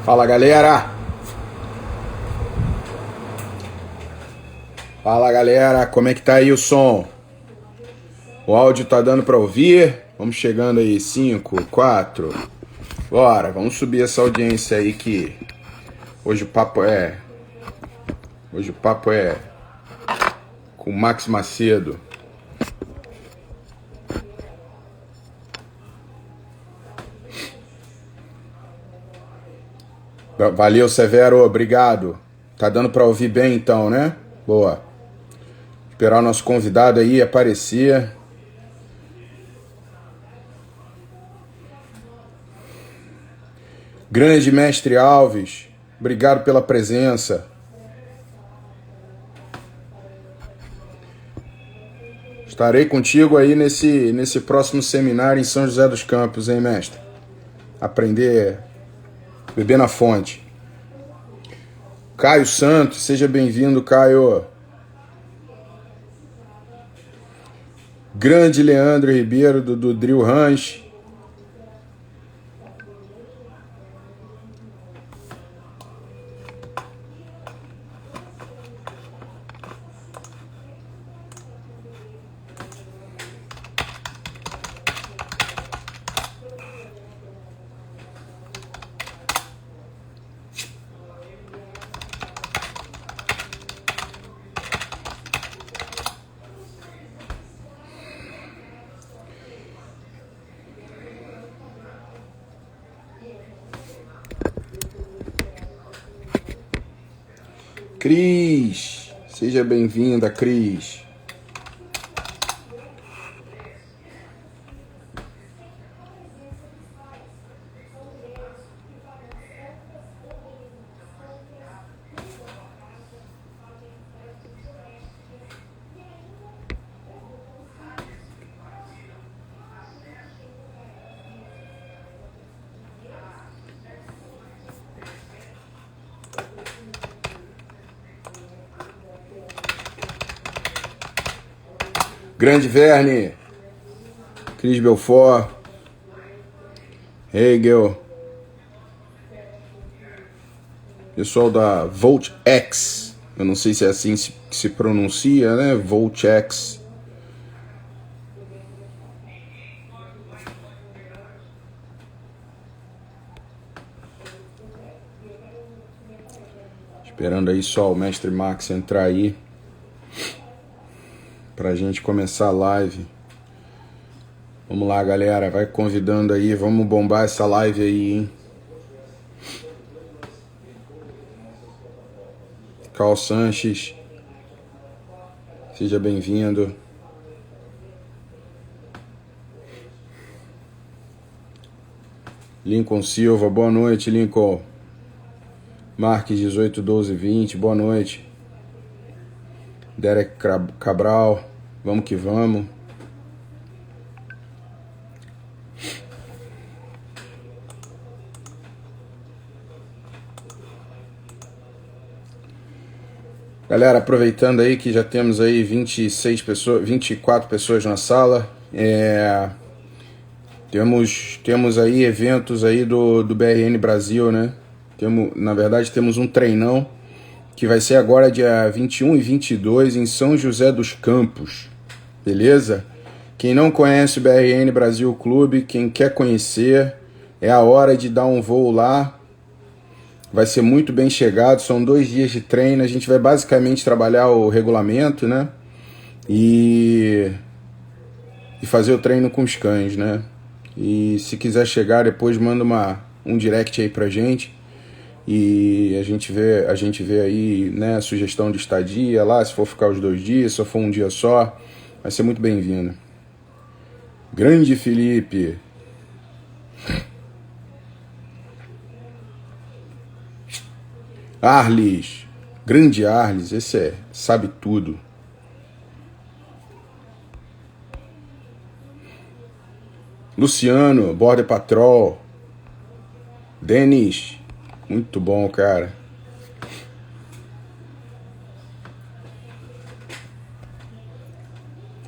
Fala, galera! Fala, galera! Como é que tá aí o som? O áudio tá dando pra ouvir? Vamos chegando aí, 5, 4. Bora, vamos subir essa audiência aí que hoje o papo é com o Max Macedo. Valeu, Severo, obrigado. Tá dando pra ouvir bem então, né? Boa. Esperar o nosso convidado aí aparecer. Grande mestre Alves, obrigado pela presença. Estarei contigo aí nesse próximo seminário em São José dos Campos, hein, mestre? Aprender, beber na fonte. Caio Santos, seja bem-vindo, Caio. Grande Leandro Ribeiro, do Drill Ranch. Cris, seja bem-vinda, Cris. Grande Verne, Cris Belfort, Hegel, pessoal da VoltX, eu não sei se é assim que se pronuncia, né? VoltX. Esperando aí só o mestre Max entrar aí pra gente começar a live. Vamos lá, galera, vai convidando aí, vamos bombar essa live aí, hein? Carl Sanches, seja bem-vindo. Lincoln Silva, boa noite, Lincoln. Marques 18, 12, 20, boa noite. Derek Cabral, vamos que vamos. Galera, aproveitando aí que já temos aí 26 pessoas, 24 pessoas na sala, temos aí eventos aí do BRN Brasil, né? Na verdade temos um treinão que vai ser agora dia 21 e 22 em São José dos Campos, beleza? Quem não conhece o BRN Brasil Clube, quem quer conhecer, é a hora de dar um voo lá. Vai ser muito bem chegado, são 2 dias de treino, a gente vai basicamente trabalhar o regulamento, né? E fazer o treino com os cães, né? E se quiser chegar depois, manda um direct aí pra gente. E a gente vê aí, né, sugestão de estadia lá, se for ficar os 2 dias, se for um dia só, vai ser muito bem-vindo. Grande Felipe. Arles, grande Arles, esse sabe tudo. Luciano, Border Patrol. Denis, muito bom, cara.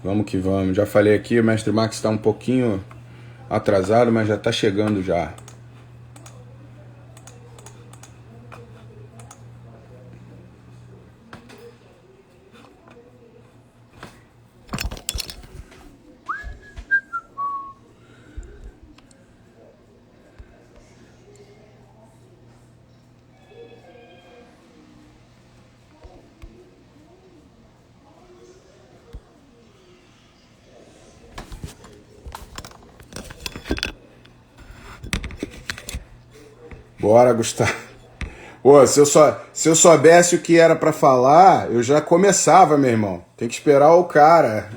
Vamos que vamos. Já falei aqui, o Mestre Max está um pouquinho atrasado, mas já está chegando já. Bora, Gustavo. Pô, se eu soubesse o que era pra falar, eu já começava, meu irmão. Tem que esperar o cara.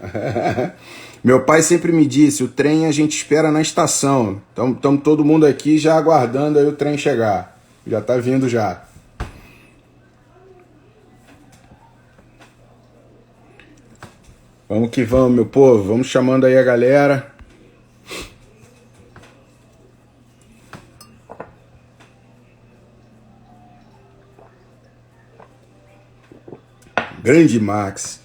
Meu pai sempre me disse, o trem a gente espera na estação. Então, estamos todo mundo aqui já aguardando aí o trem chegar. Já tá vindo já. Vamos que vamos, meu povo. Vamos chamando aí a galera. Grande Max.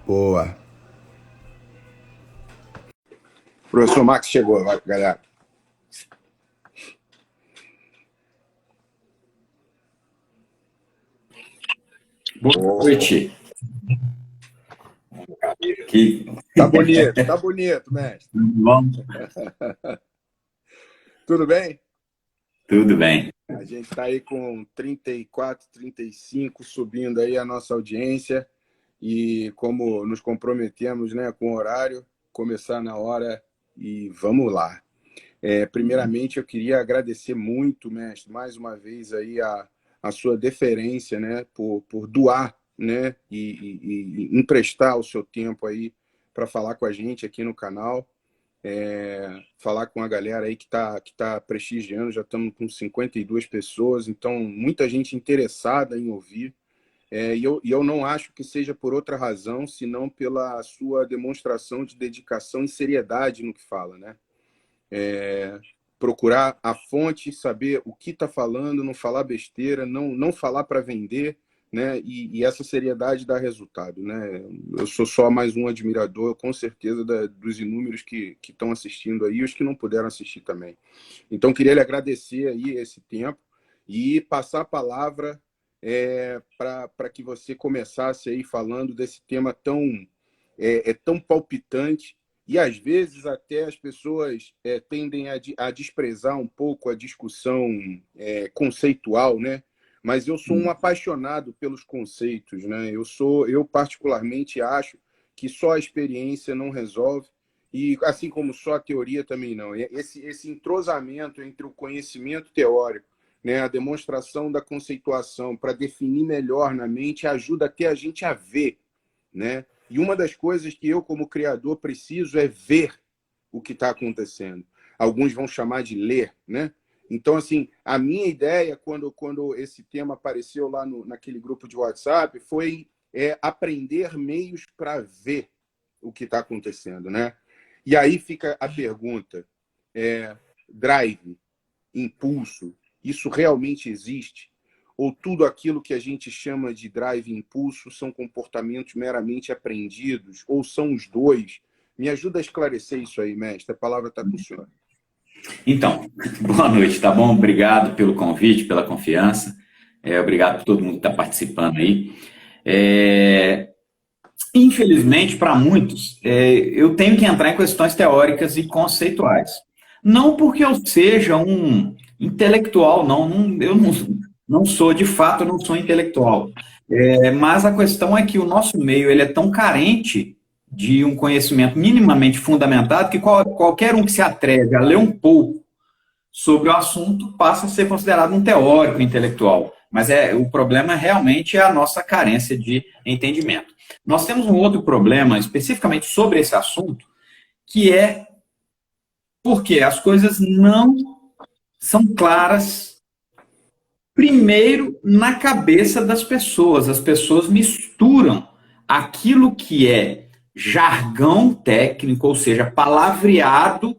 Boa. O professor Max chegou, vai, galera. Boa noite. Tá bonito, mestre. Tudo bom? Tudo bem? Tudo bem. A gente está aí com 34, 35, subindo aí a nossa audiência. E como nos comprometemos, né, com o horário, começar na hora e vamos lá. Primeiramente, eu queria agradecer muito, mestre, mais uma vez aí a sua deferência, né, por doar, né, e emprestar o seu tempo aí para falar com a gente aqui no canal, falar com a galera aí que tá prestigiando. Já estamos com 52 pessoas, então muita gente interessada em ouvir. E eu não acho que seja por outra razão, senão pela sua demonstração de dedicação e seriedade no que fala, né? Procurar a fonte, saber o que está falando, não falar besteira, não falar para vender, né? E essa seriedade dá resultado, né? Eu sou só mais um admirador, com certeza, dos inúmeros que estão assistindo aí e os que não puderam assistir também. Então, queria lhe agradecer aí esse tempo e passar a palavra para que você começasse aí falando desse tema tão palpitante, e às vezes até as pessoas tendem a desprezar um pouco a discussão conceitual, né? Mas eu sou um apaixonado pelos conceitos, né? Eu particularmente acho que só a experiência não resolve, e assim como só a teoria também não. Esse entrosamento entre o conhecimento teórico, né, a demonstração da conceituação para definir melhor na mente ajuda até a gente a ver, né? E uma das coisas que eu, como criador, preciso é ver o que está acontecendo. Alguns vão chamar de ler, né? Então, assim, a minha ideia, quando esse tema apareceu lá naquele grupo de WhatsApp, foi aprender meios para ver o que está acontecendo, né? E aí fica a pergunta, drive, impulso, isso realmente existe? Ou tudo aquilo que a gente chama de drive e impulso são comportamentos meramente aprendidos? Ou são os dois? Me ajuda a esclarecer isso aí, mestre. A palavra está com o senhor. Então, boa noite, tá bom? Obrigado pelo convite, pela confiança. Obrigado por todo mundo que está participando aí. Infelizmente, para muitos, eu tenho que entrar em questões teóricas e conceituais. Não porque eu seja um intelectual, eu não sou, de fato, eu não sou intelectual. Mas a questão é que o nosso meio ele é tão carente de um conhecimento minimamente fundamentado que qualquer um que se atreve a ler um pouco sobre o assunto passa a ser considerado um teórico intelectual. Mas o problema realmente é a nossa carência de entendimento. Nós temos um outro problema, especificamente sobre esse assunto, que é porque as coisas não são claras, primeiro, na cabeça das pessoas. As pessoas misturam aquilo que é jargão técnico, ou seja, palavreado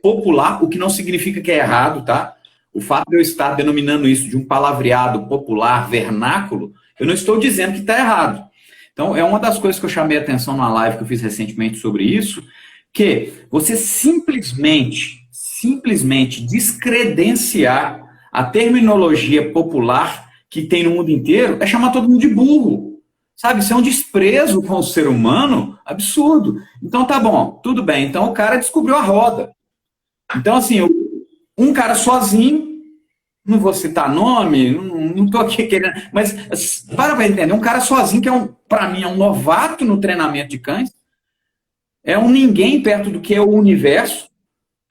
popular, o que não significa que é errado, tá? O fato de eu estar denominando isso de um palavreado popular, vernáculo, eu não estou dizendo que está errado. Então, é uma das coisas que eu chamei a atenção na live que eu fiz recentemente sobre isso, que você simplesmente descredenciar a terminologia popular que tem no mundo inteiro é chamar todo mundo de burro. Sabe, isso é um desprezo com o ser humano absurdo. Então tá bom, tudo bem. Então o cara descobriu a roda. Então assim, um cara sozinho, não vou citar nome, não tô aqui querendo, mas para entender, um cara sozinho que para mim é um novato no treinamento de cães, é um ninguém perto do que é o universo,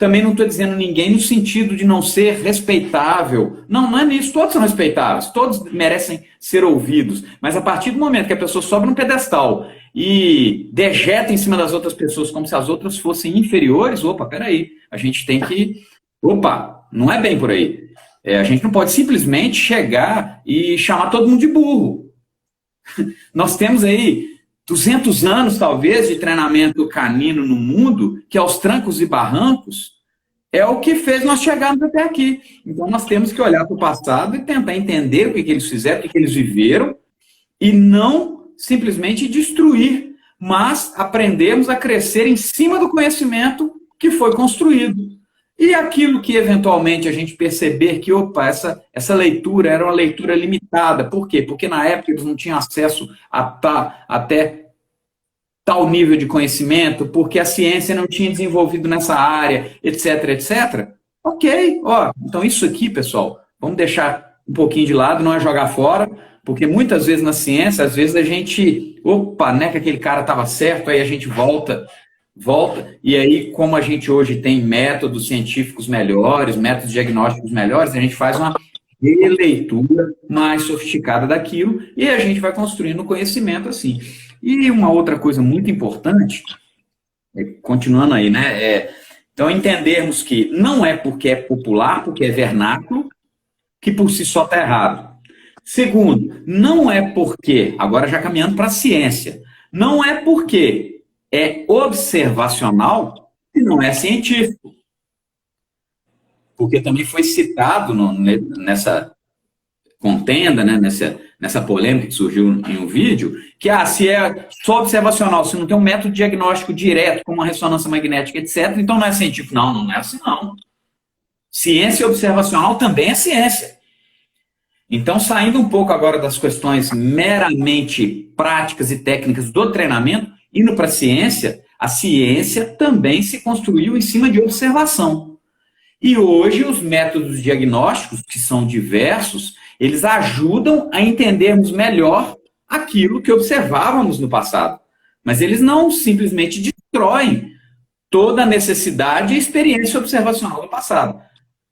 Também não estou dizendo ninguém no sentido de não ser respeitável. Não, não é nisso. Todos são respeitáveis, todos merecem ser ouvidos. Mas a partir do momento que a pessoa sobe num pedestal e dejeta em cima das outras pessoas como se as outras fossem inferiores, opa, peraí, a gente tem que... Opa, não é bem por aí. A gente não pode simplesmente chegar e chamar todo mundo de burro. Nós temos aí 200 anos, talvez, de treinamento canino no mundo, que aos trancos e barrancos é o que fez nós chegarmos até aqui. Então, nós temos que olhar para o passado e tentar entender o que eles fizeram, o que eles viveram, e não simplesmente destruir, mas aprendermos a crescer em cima do conhecimento que foi construído. E aquilo que, eventualmente, a gente perceber que, opa, essa leitura era uma leitura limitada. Por quê? Porque, na época, eles não tinham acesso até tal nível de conhecimento, porque a ciência não tinha desenvolvido nessa área, etc, etc. Ok, ó, então isso aqui, pessoal, vamos deixar um pouquinho de lado, não é jogar fora, porque muitas vezes na ciência, às vezes a gente, opa, né, que aquele cara estava certo, aí a gente volta, e aí, como a gente hoje tem métodos científicos melhores, métodos diagnósticos melhores, a gente faz uma releitura mais sofisticada daquilo e a gente vai construindo conhecimento assim. E uma outra coisa muito importante, continuando aí, né? Então, entendermos que não é porque é popular, porque é vernáculo, que por si só está errado. Segundo, não é porque, agora já caminhando para a ciência, não é porque é observacional e não é científico. Porque também foi citado nessa contenda, né, nessa polêmica que surgiu em um vídeo, que se é só observacional, se não tem um método diagnóstico direto, como a ressonância magnética, etc., então não é científico. Não, não é assim, não. Ciência observacional também é ciência. Então, saindo um pouco agora das questões meramente práticas e técnicas do treinamento, indo para a ciência também se construiu em cima de observação. E hoje os métodos diagnósticos, que são diversos, eles ajudam a entendermos melhor aquilo que observávamos no passado. Mas eles não simplesmente destroem toda a necessidade e experiência observacional do passado.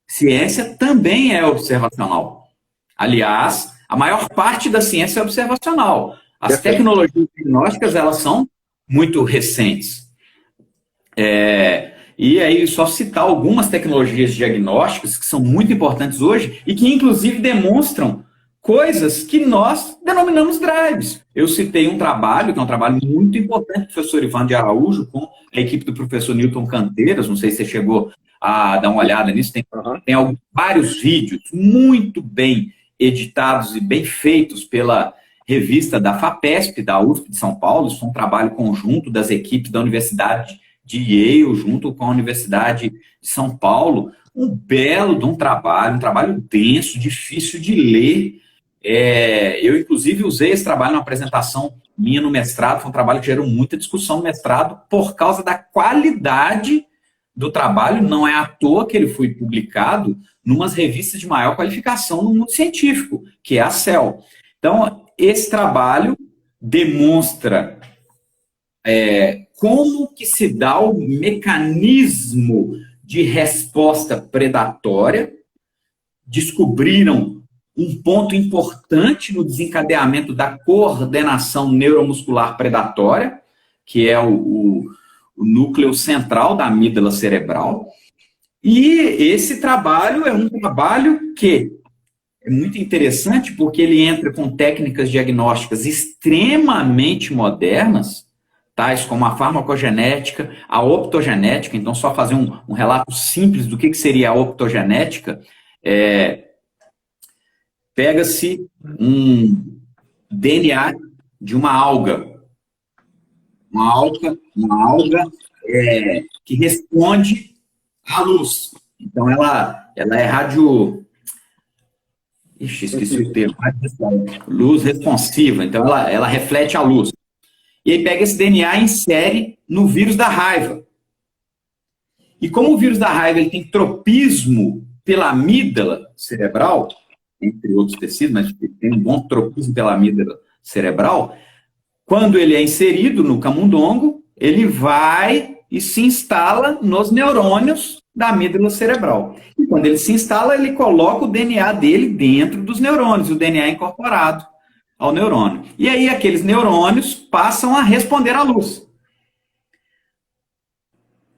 Ciência também é observacional. Aliás, a maior parte da ciência é observacional. As tecnologias diagnósticas, elas são muito recentes. E aí, só citar algumas tecnologias diagnósticas que são muito importantes hoje e que, inclusive, demonstram coisas que nós denominamos drives. Eu citei um trabalho, que é um trabalho muito importante do professor Ivan de Araújo, com a equipe do professor Newton Canteiras, não sei se você chegou a dar uma olhada nisso, tem vários vídeos muito bem editados e bem feitos pela revista da FAPESP, da USP de São Paulo. Isso foi um trabalho conjunto das equipes da Universidade de Yale, junto com a Universidade de São Paulo. Um belo de um trabalho denso, difícil de ler. Eu, inclusive, usei esse trabalho numa apresentação minha no mestrado. Foi um trabalho que gerou muita discussão no mestrado por causa da qualidade do trabalho. Não é à toa que ele foi publicado numas revistas de maior qualificação no mundo científico, que é a Cell. Então, esse trabalho demonstra como que se dá o mecanismo de resposta predatória. Descobriram um ponto importante no desencadeamento da coordenação neuromuscular predatória, que é o núcleo central da amígdala cerebral. E esse trabalho é um trabalho que é muito interessante porque ele entra com técnicas diagnósticas extremamente modernas, tais como a farmacogenética, a optogenética. Então, só fazer um relato simples do que seria a optogenética. Pega-se um DNA de uma alga. Uma alga que responde à luz. Então, ela é radio... esqueci o termo. Luz responsiva. Então, ela reflete a luz. E aí pega esse DNA e insere no vírus da raiva. E como o vírus da raiva ele tem tropismo pela amígdala cerebral, entre outros tecidos, mas tem um bom tropismo pela amígdala cerebral, quando ele é inserido no camundongo, ele vai e se instala nos neurônios da amígdala cerebral. E quando ele se instala, ele coloca o DNA dele dentro dos neurônios, o DNA é incorporado ao neurônio. E aí aqueles neurônios passam a responder à luz. O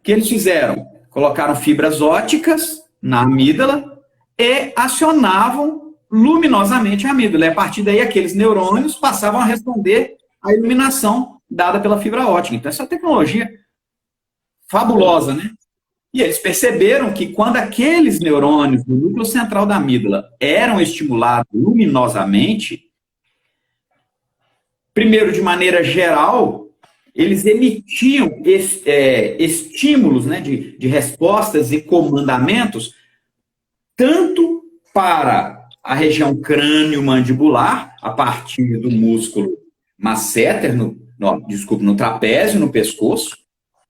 que eles fizeram? Colocaram fibras ópticas na amígdala e acionavam luminosamente a amígdala. E a partir daí aqueles neurônios passavam a responder à iluminação dada pela fibra óptica. Então essa é uma tecnologia fabulosa, né? E eles perceberam que quando aqueles neurônios do núcleo central da amígdala eram estimulados luminosamente, primeiro, de maneira geral, eles emitiam estímulos, né, de respostas e comandamentos, tanto para a região crânio-mandibular, a partir do músculo masseter, no trapézio, no pescoço,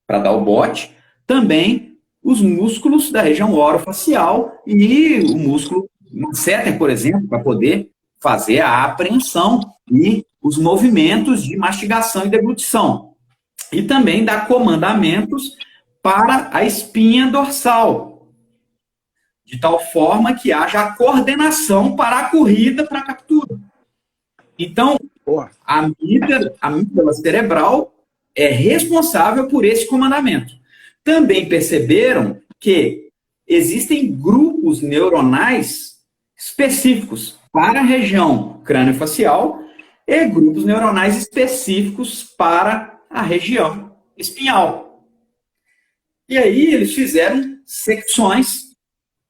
para dar o bote, também os músculos da região orofacial e o músculo masseter, por exemplo, para poder fazer a apreensão e os movimentos de mastigação e deglutição. E também dá comandamentos para a espinha dorsal, de tal forma que haja a coordenação para a corrida, para a captura. Então, a amígdala cerebral é responsável por esse comandamento. Também perceberam que existem grupos neuronais específicos para a região crânio-facial e grupos neuronais específicos para a região espinhal. E aí eles fizeram secções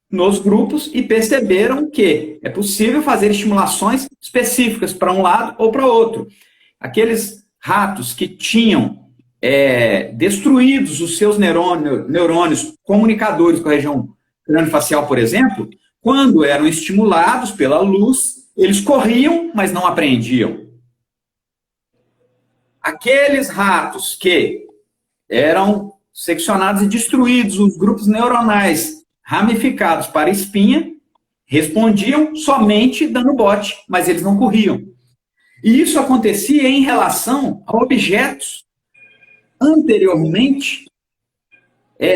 nos grupos e perceberam que é possível fazer estimulações específicas para um lado ou para outro. Aqueles ratos que tinham destruídos os seus neurônios comunicadores com a região crânio-facial, por exemplo, quando eram estimulados pela luz, eles corriam, mas não apreendiam. Aqueles ratos que eram seccionados e destruídos, os grupos neuronais ramificados para a espinha, respondiam somente dando bote, mas eles não corriam. E isso acontecia em relação a objetos anteriormente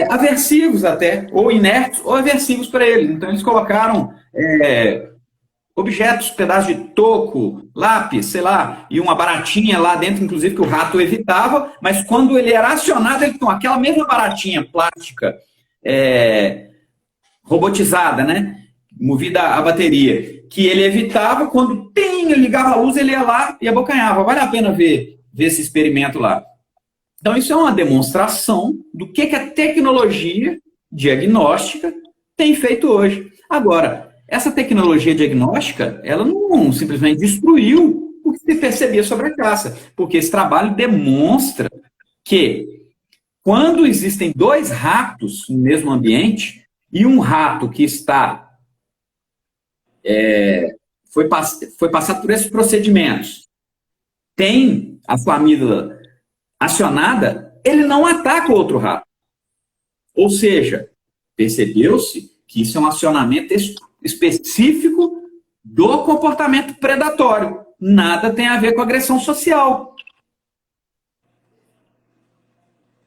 aversivos até, ou inertes, ou aversivos para eles. Então eles colocaram objetos, pedaços de toco, lápis, sei lá, e uma baratinha lá dentro, inclusive, que o rato evitava, mas quando ele era acionado, ele com aquela mesma baratinha plástica, robotizada, né, movida a bateria, que ele evitava, quando ele ligava a luz, ele ia lá e abocanhava. Vale a pena ver esse experimento lá. Então, isso é uma demonstração do que a tecnologia diagnóstica tem feito hoje. Agora, essa tecnologia diagnóstica, ela não simplesmente destruiu o que se percebia sobre a caça, porque esse trabalho demonstra que quando existem dois ratos no mesmo ambiente, e um rato que está foi passado por esses procedimentos, tem a sua amígdala acionada, ele não ataca o outro rato. Ou seja, percebeu-se que isso é um acionamento específico do comportamento predatório. Nada tem a ver com agressão social.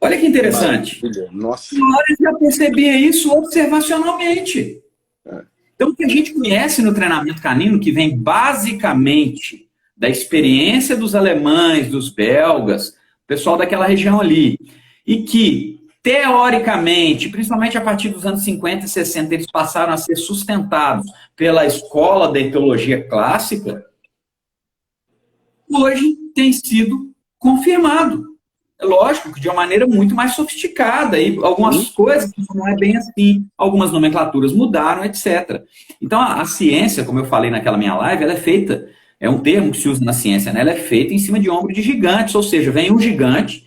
Olha que interessante. Nossa. Eu já percebia isso observacionalmente. Então, o que a gente conhece no treinamento canino, que vem basicamente da experiência dos alemães, dos belgas, pessoal daquela região ali, e que, teoricamente, principalmente a partir dos anos 50 e 60, eles passaram a ser sustentados pela escola da etologia clássica, hoje tem sido confirmado. É lógico que de uma maneira muito mais sofisticada, e algumas coisas não é bem assim, algumas nomenclaturas mudaram, etc. Então, a ciência, como eu falei naquela minha live, ela é feita, é um termo que se usa na ciência, né? Ela é feita em cima de ombro de gigantes, ou seja, vem um gigante,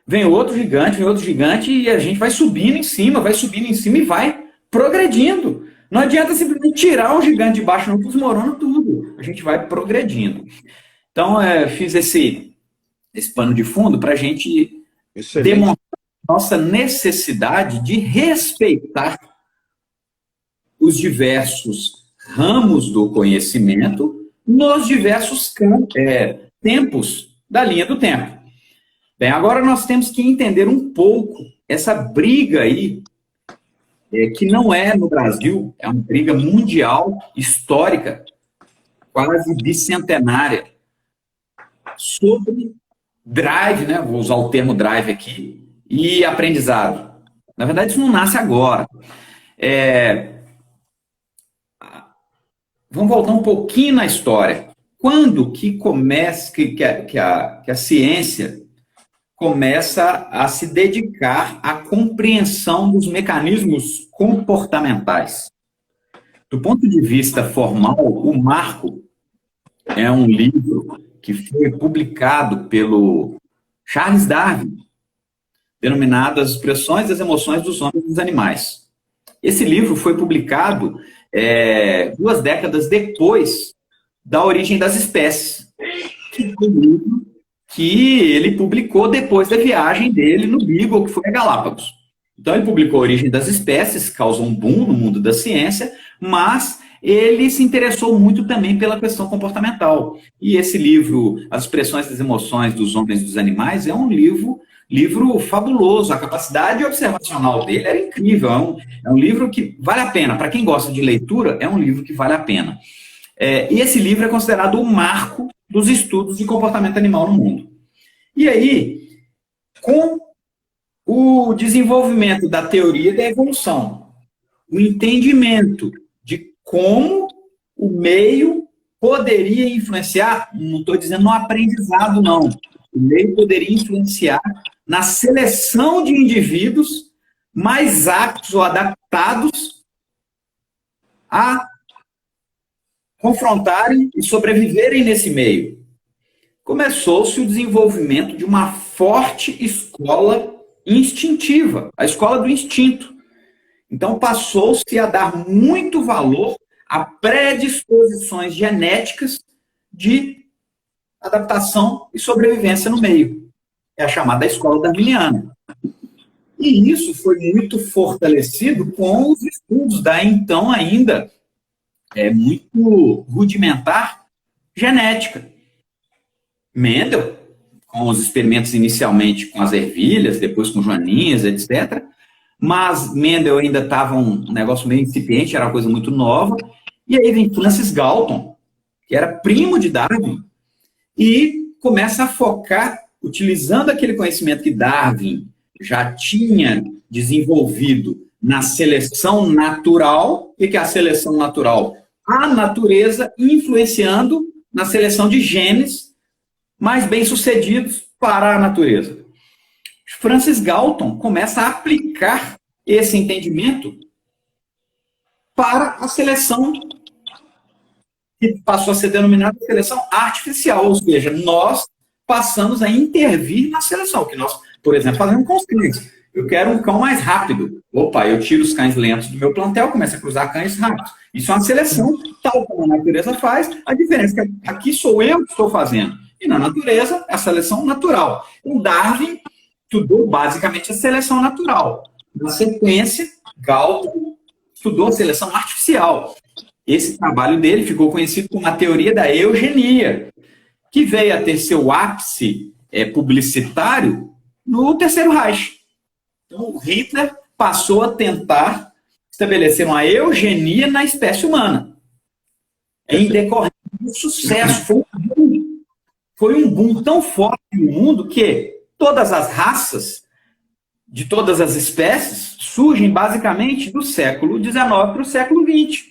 vem outro gigante, e a gente vai subindo em cima e vai progredindo. Não adianta simplesmente tirar o gigante de baixo, não, que desmorona tudo. A gente vai progredindo. Então, fiz esse pano de fundo para a gente demonstrar nossa necessidade de respeitar os diversos ramos do conhecimento nos diversos tempos da linha do tempo. Bem, agora nós temos que entender um pouco essa briga aí que não é no Brasil, é uma briga mundial, histórica, quase bicentenária, sobre drive, né? Vou usar o termo drive aqui, e aprendizado. Na verdade, isso não nasce agora. Vamos voltar um pouquinho na história. Quando que começa que a ciência começa a se dedicar à compreensão dos mecanismos comportamentais? Do ponto de vista formal, o Marco é um livro que foi publicado pelo Charles Darwin, denominado As Expressões das Emoções dos Homens e dos Animais. Esse livro foi publicado 2 décadas depois da Origem das Espécies, que foi um livro que ele publicou depois da viagem dele no Beagle, que foi a Galápagos. Então, ele publicou a Origem das Espécies, causou um boom no mundo da ciência, mas ele se interessou muito também pela questão comportamental. E esse livro, As Expressões das Emoções dos Homens e dos Animais, é um livro fabuloso. A capacidade observacional dele era incrível. É um livro que vale a pena. Para quem gosta de leitura, é um livro que vale a pena. E esse livro é considerado o marco dos estudos de comportamento animal no mundo. E aí, com o desenvolvimento da teoria da evolução, o entendimento de como o meio poderia influenciar, não estou dizendo no aprendizado, não. O meio poderia influenciar na seleção de indivíduos mais aptos ou adaptados a confrontarem e sobreviverem nesse meio. Começou-se o desenvolvimento de uma forte escola instintiva, a escola do instinto. Então, passou-se a dar muito valor a predisposições genéticas de adaptação e sobrevivência no meio. É a chamada escola darwiniana. E isso foi muito fortalecido com os estudos da então ainda muito rudimentar genética. Mendel, com os experimentos inicialmente com as ervilhas, depois com joaninhas, etc., mas Mendel ainda estava um negócio meio incipiente, era uma coisa muito nova. E aí vem Francis Galton, que era primo de Darwin, e começa a focar, utilizando aquele conhecimento que Darwin já tinha desenvolvido na seleção natural. O que é a seleção natural? A natureza influenciando na seleção de genes mais bem-sucedidos para a natureza. Francis Galton começa a aplicar esse entendimento para a seleção que passou a ser denominada seleção artificial, ou seja, nós passamos a intervir na seleção, que nós, por exemplo, fazemos com os cães. Eu quero um cão mais rápido. Opa, eu tiro os cães lentos do meu plantel, começo a cruzar cães rápidos. Isso é uma seleção, tal como a natureza faz. A diferença é que aqui sou eu que estou fazendo. E na natureza, é a seleção natural. O Darwin estudou basicamente a seleção natural. Na sequência, Galton estudou a seleção artificial. Esse trabalho dele ficou conhecido como a teoria da eugenia, que veio a ter seu ápice publicitário no Terceiro Reich. Então, o Hitler passou a tentar estabelecer uma eugenia na espécie humana. Em decorrência do sucesso. Foi um boom tão forte no mundo que todas as raças de todas as espécies surgem basicamente do século XIX para o século XX.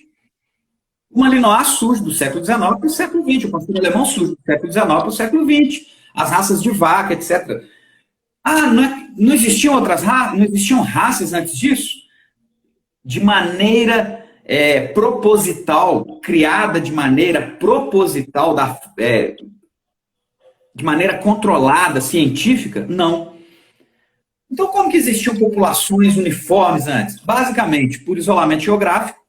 O Malinois surge do século XIX para o século XX. O pastor alemão surge do século XIX para o século XX. As raças de vaca, etc. Não existiam outras raças? Não existiam raças antes disso? De maneira proposital, criada de maneira proposital, de maneira controlada, científica? Não. Então, como que existiam populações uniformes antes? Basicamente, por isolamento geográfico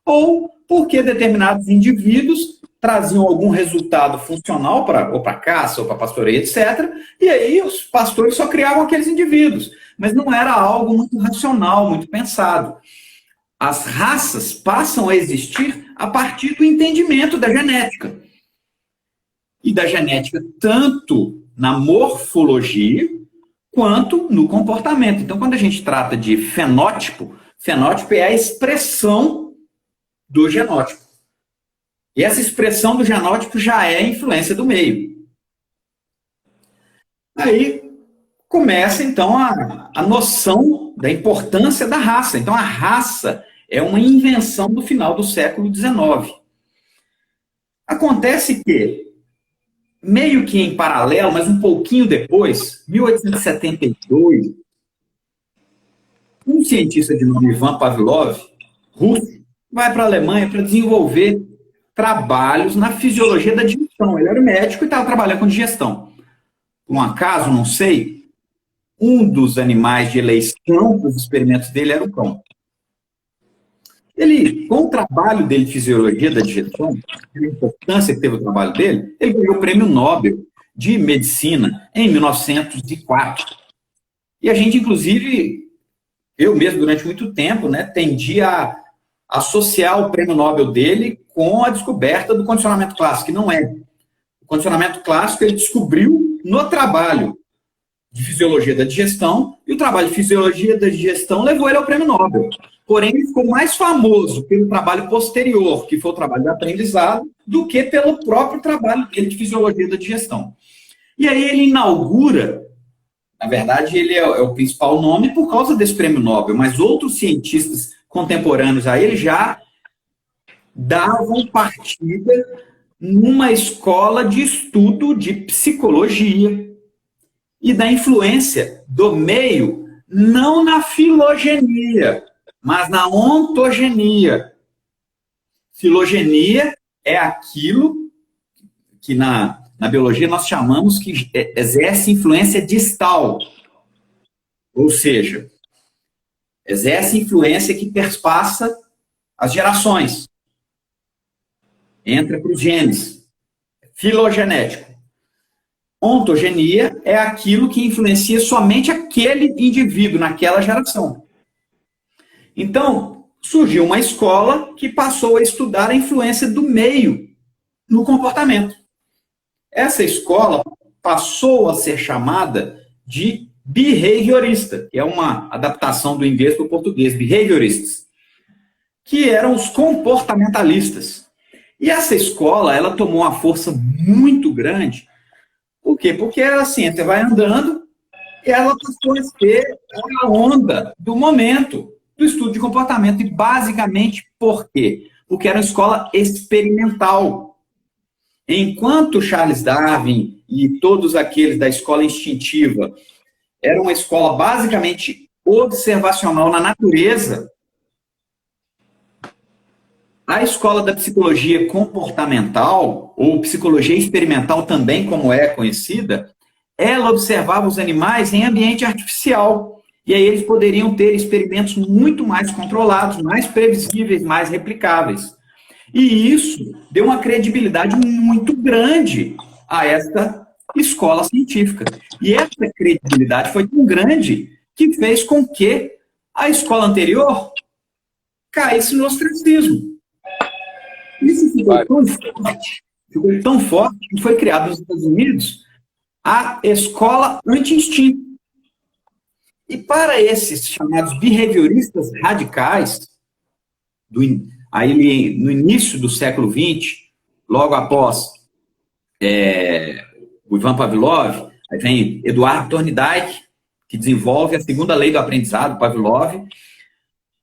ou porque determinados indivíduos traziam algum resultado funcional para caça ou para pastoreio, etc. E aí os pastores só criavam aqueles indivíduos. Mas não era algo muito racional, muito pensado. As raças passam a existir a partir do entendimento da genética. E da genética tanto na morfologia quanto no comportamento. Então, quando a gente trata de fenótipo, Fenótipo é a expressão do genótipo. E essa expressão do genótipo já é a influência do meio. Aí começa, então, a noção da importância da raça. Então, a raça é uma invenção do final do século XIX. Acontece que, meio que em paralelo, mas um pouquinho depois, 1872, um cientista de nome Ivan Pavlov, russo, vai para a Alemanha para desenvolver trabalhos na fisiologia da digestão. Ele era médico e estava trabalhando com digestão. Por um acaso, não sei, um dos animais de eleição dos experimentos dele era o cão. Ele, com o trabalho dele de fisiologia da digestão, a importância que teve o trabalho dele, ele ganhou o Prêmio Nobel de Medicina em 1904. E a gente, inclusive, eu mesmo, durante muito tempo, né, tendi a associar o Prêmio Nobel dele com a descoberta do condicionamento clássico, que não é. O condicionamento clássico ele descobriu no trabalho de fisiologia da digestão, e o trabalho de fisiologia da digestão levou ele ao Prêmio Nobel. Porém, ele ficou mais famoso pelo trabalho posterior, que foi o trabalho de aprendizado, do que pelo próprio trabalho dele de fisiologia da digestão. E aí ele inaugura, na verdade, ele é o principal nome por causa desse Prêmio Nobel, mas outros cientistas contemporâneos a ele já davam partida numa escola de estudo de psicologia e da influência do meio, não na filogenia, mas na ontogenia. Filogenia é aquilo que na biologia nós chamamos que exerce influência distal. Ou seja, exerce influência que perpassa as gerações. Entra para os genes. Filogenético. Ontogenia é aquilo que influencia somente aquele indivíduo naquela geração. Então, surgiu uma escola que passou a estudar a influência do meio no comportamento. Essa escola passou a ser chamada de behaviorista, que é uma adaptação do inglês para o português, behaviorists, que eram os comportamentalistas. E essa escola, ela tomou uma força muito grande. Por quê? Porque a ciência vai andando e ela passou a ser a onda do momento do estudo de comportamento. E basicamente por quê? Porque era uma escola experimental. Enquanto Charles Darwin e todos aqueles da escola instintiva era uma escola basicamente observacional na natureza, a escola da psicologia comportamental, ou psicologia experimental também, como é conhecida, ela observava os animais em ambiente artificial. E aí eles poderiam ter experimentos muito mais controlados, mais previsíveis, mais replicáveis. E isso deu uma credibilidade muito grande a essa escola científica. E essa credibilidade foi tão grande que fez com que a escola anterior caísse no ostracismo. Isso ficou tão forte que foi criado nos Estados Unidos a escola anti-instinto. E para esses chamados behavioristas radicais, aí no início do século XX, logo após o Ivan Pavlov, aí vem Eduardo Thorndike, que desenvolve a segunda lei do aprendizado, Pavlov,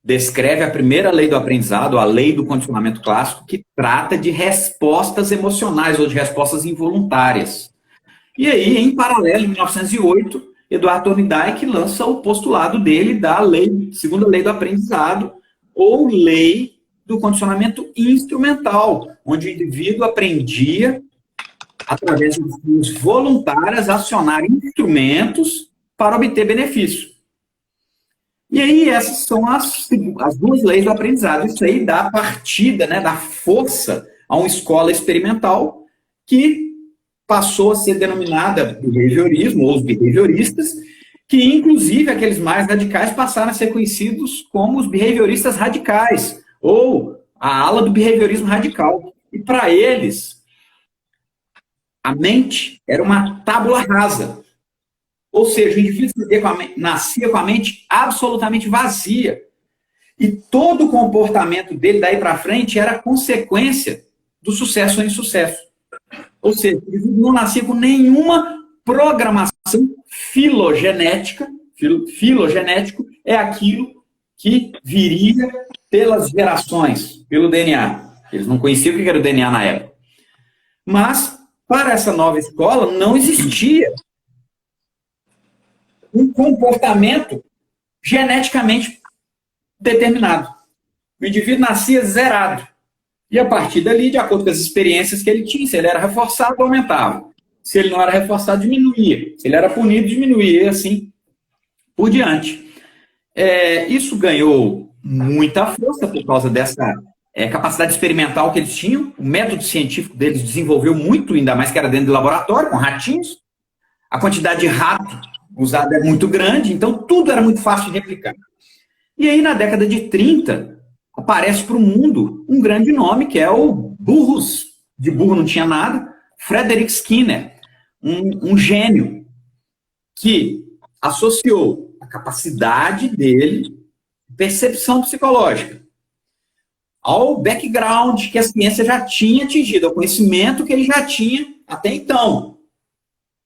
descreve a primeira lei do aprendizado, a lei do condicionamento clássico, que trata de respostas emocionais ou de respostas involuntárias. E aí, em paralelo, em 1908, Eduardo Thorndike lança o postulado dele da segunda lei do aprendizado, ou lei do condicionamento instrumental, onde o indivíduo aprendia, através de ações voluntárias, a acionar instrumentos para obter benefício. E aí, essas são as duas leis do aprendizado. Isso aí dá partida, né, dá força a uma escola experimental que passou a ser denominada behaviorismo, ou os behavioristas, que, inclusive, aqueles mais radicais passaram a ser conhecidos como os behavioristas radicais, ou a ala do behaviorismo radical. E, para eles, a mente era uma tábula rasa. Ou seja, o indivíduo nascia com a mente absolutamente vazia. E todo o comportamento dele daí para frente era consequência do sucesso ou insucesso. Ou seja, ele não nascia com nenhuma programação filogenética. Filogenético é aquilo que viria pelas gerações, pelo DNA. Eles não conheciam o que era o DNA na época. Mas, para essa nova escola, não existia um comportamento geneticamente determinado. O indivíduo nascia zerado. E a partir dali, de acordo com as experiências que ele tinha, se ele era reforçado, aumentava. Se ele não era reforçado, diminuía. Se ele era punido, diminuía, e assim por diante. Isso ganhou muita força por causa dessa capacidade experimental que eles tinham. O método científico deles desenvolveu muito, ainda mais que era dentro do laboratório, com ratinhos. A quantidade de rato usada é muito grande, então tudo era muito fácil de replicar. E aí, na década de 30, aparece para o mundo um grande nome, que é o Burrus. De burro não tinha nada. Frederick Skinner, um gênio, que associou a capacidade dele, percepção psicológica, ao background que a ciência já tinha atingido, ao conhecimento que ele já tinha até então,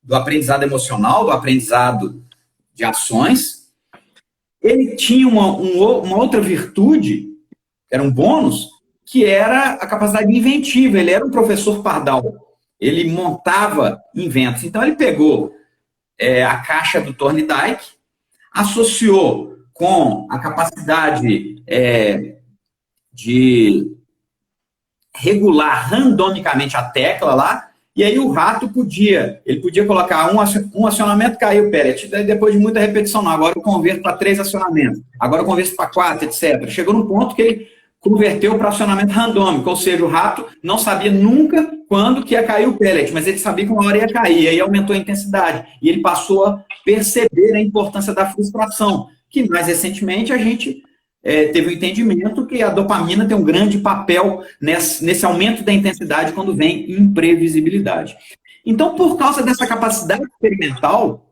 do aprendizado emocional, do aprendizado de ações. Ele tinha uma outra virtude, que era um bônus, que era a capacidade inventiva. Ele era um professor pardal. Ele montava inventos. Então, ele pegou a caixa do Thorndike, associou com a capacidade de regular randomicamente a tecla lá, e aí o rato podia colocar um acionamento, caiu o pellet, daí depois de muita repetição, não, agora eu converto para 3 acionamentos, agora eu converto para 4, etc. Chegou num ponto que ele converteu para acionamento randômico, ou seja, o rato não sabia nunca quando que ia cair o pellet, mas ele sabia que uma hora ia cair, aí aumentou a intensidade, e ele passou a perceber a importância da frustração, que mais recentemente a gente teve o entendimento que a dopamina tem um grande papel nesse aumento da intensidade quando vem imprevisibilidade. Então, por causa dessa capacidade experimental,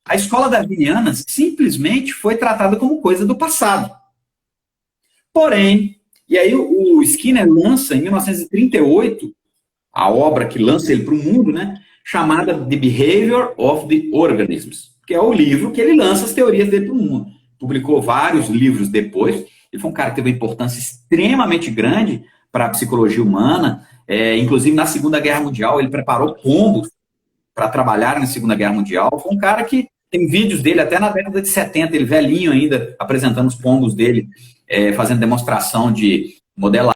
a escola darwiniana simplesmente foi tratada como coisa do passado. Porém, e aí o Skinner lança, em 1938, a obra que lança ele para o mundo, né, chamada The Behavior of the Organisms, que é o livro que ele lança as teorias dele para o mundo. Publicou vários livros depois. Ele foi um cara que teve uma importância extremamente grande para a psicologia humana. Inclusive, na Segunda Guerra Mundial, ele preparou pombos para trabalhar na Segunda Guerra Mundial. Foi um cara que tem vídeos dele até na década de 70, ele velhinho ainda, apresentando os pombos dele, fazendo demonstração de modelagem.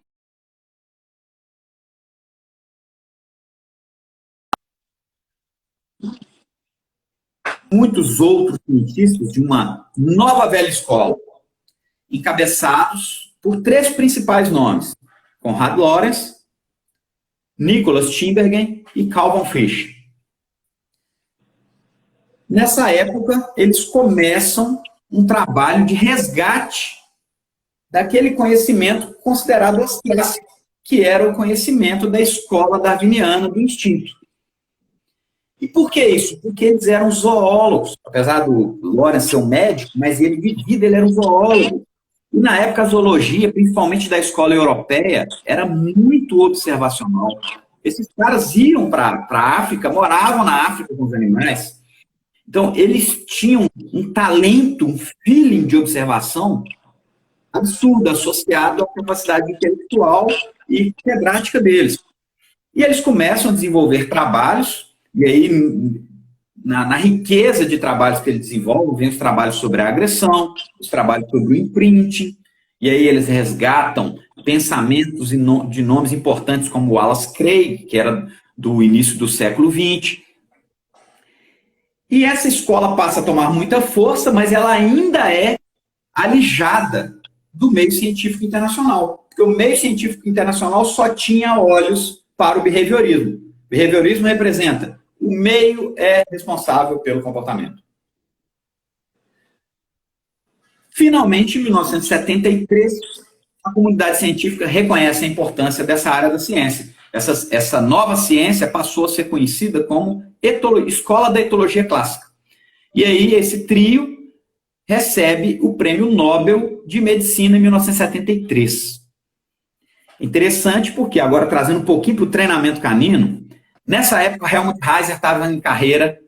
Muitos outros cientistas de uma nova velha escola, encabeçados por 3 principais nomes: Konrad Lorenz, Nicholas Tinbergen e Carl von Frisch. Nessa época, eles começam um trabalho de resgate daquele conhecimento considerado clássico, que era o conhecimento da escola darwiniana do instinto. E por que isso? Porque eles eram zoólogos. Apesar do Lorenz ser um médico, mas ele de vida ele era um zoólogo. E na época a zoologia, principalmente da escola europeia, era muito observacional. Esses caras iam para a África, moravam na África com os animais. Então, eles tinham um talento, um feeling de observação absurdo, associado à capacidade intelectual e prática deles. E eles começam a desenvolver trabalhos. E aí, na riqueza de trabalhos que ele desenvolve, vem os trabalhos sobre a agressão, os trabalhos sobre o imprinting, e aí eles resgatam pensamentos de nomes importantes como Wallace Craig, que era do início do século XX. E essa escola passa a tomar muita força, mas ela ainda é alijada do meio científico internacional, porque o meio científico internacional só tinha olhos para o behaviorismo. O behaviorismo representa o meio é responsável pelo comportamento. Finalmente, em 1973, a comunidade científica reconhece a importância dessa área da ciência. Essa nova ciência passou a ser conhecida como Escola da Etologia Clássica. E aí, esse trio recebe o Prêmio Nobel de Medicina em 1973. Interessante porque, agora trazendo um pouquinho para o treinamento canino, nessa época Helmut Reiser estava em carreira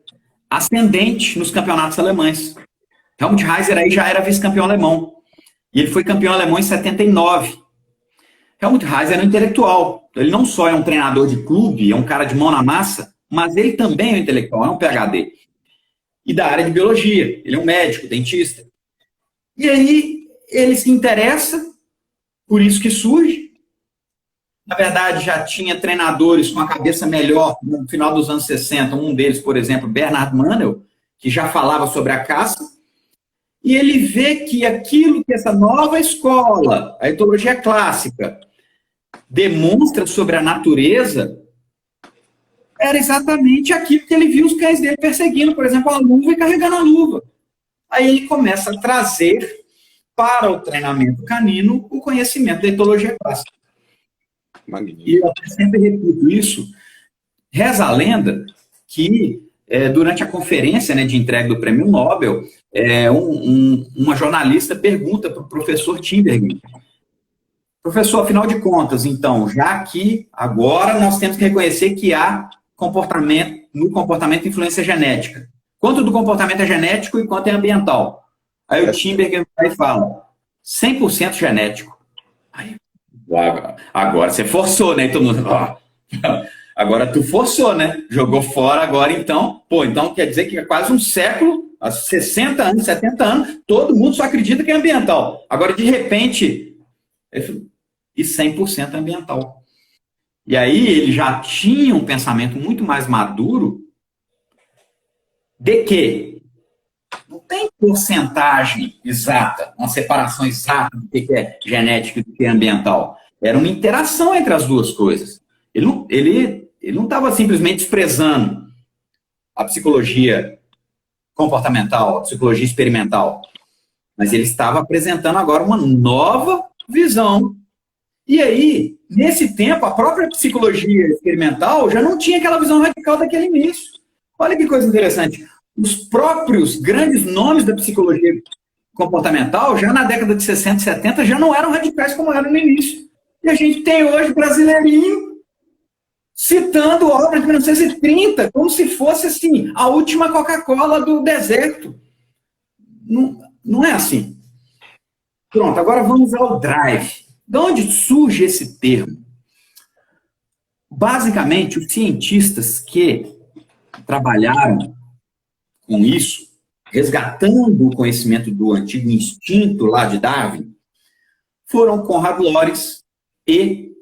ascendente nos campeonatos alemães. Helmut Reiser aí já era vice-campeão alemão. E ele foi campeão alemão em 79. Helmut Reiser era um intelectual. Ele não só é um treinador de clube, é um cara de mão na massa, mas ele também é um intelectual, é um PhD. E da área de biologia. Ele é um médico, dentista. E aí ele se interessa, por isso que surge. Na verdade, já tinha treinadores com a cabeça melhor no final dos anos 60. Um deles, por exemplo, Bernard Mannel, que já falava sobre a caça. E ele vê que aquilo que essa nova escola, a etologia clássica, demonstra sobre a natureza, era exatamente aquilo que ele viu os cães dele perseguindo, por exemplo, a luva e carregando a luva. Aí ele começa a trazer para o treinamento canino o conhecimento da etologia clássica. Magnífico. E eu sempre repito isso. Reza a lenda que, durante a conferência, né, de entrega do Prêmio Nobel, uma jornalista pergunta para o professor Tinbergen: professor, afinal de contas, então, já que agora nós temos que reconhecer que há no comportamento influência genética. Quanto do comportamento é genético e quanto é ambiental? Aí o Tinbergen vai e fala: 100% genético. Aí, agora você forçou, né? Todo mundo, agora tu forçou, né? Jogou fora agora, então. Então quer dizer que é quase um século, há 60 anos, 70 anos, todo mundo só acredita que é ambiental. Agora, de repente, e 100% ambiental. E aí ele já tinha um pensamento muito mais maduro de que não tem porcentagem exata, uma separação exata do que é genético e do que é ambiental. Era uma interação entre as duas coisas. Ele não estava simplesmente desprezando a psicologia comportamental, a psicologia experimental, mas ele estava apresentando agora uma nova visão. E aí, nesse tempo, a própria psicologia experimental já não tinha aquela visão radical daquele início. Olha que coisa interessante. Os próprios grandes nomes da psicologia comportamental, já na década de 60 e 70, já não eram radicais como eram no início. E a gente tem hoje brasileirinho citando obras de 1930, como se fosse assim, a última Coca-Cola do deserto. Não é assim. Pronto, agora vamos ao drive. De onde surge esse termo? Basicamente, os cientistas que trabalharam com isso, resgatando o conhecimento do antigo instinto lá de Darwin, foram Konrad Lorenz e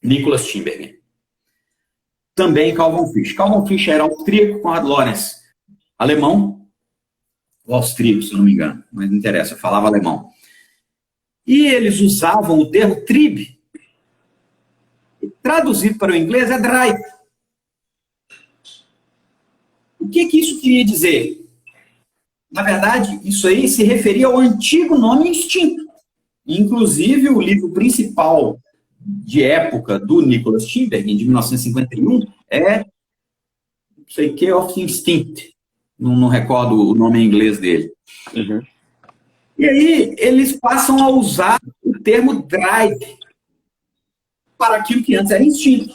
Nicholas Tinbergen. Também Carl von Frisch. Carl von Frisch era austríaco, Konrad Lorenz alemão, ou austríaco, se não me engano, mas não interessa, falava alemão. E eles usavam o termo tribe. Traduzido para o inglês é drive. O que isso queria dizer? Na verdade, isso aí se referia ao antigo nome instinto. Inclusive, o livro principal de época do Nicholas Tinbergen, de 1951, é não sei o que, of Instinct. Não recordo o nome em inglês dele. Uhum. E aí, eles passam a usar o termo drive para aquilo que antes era instinto.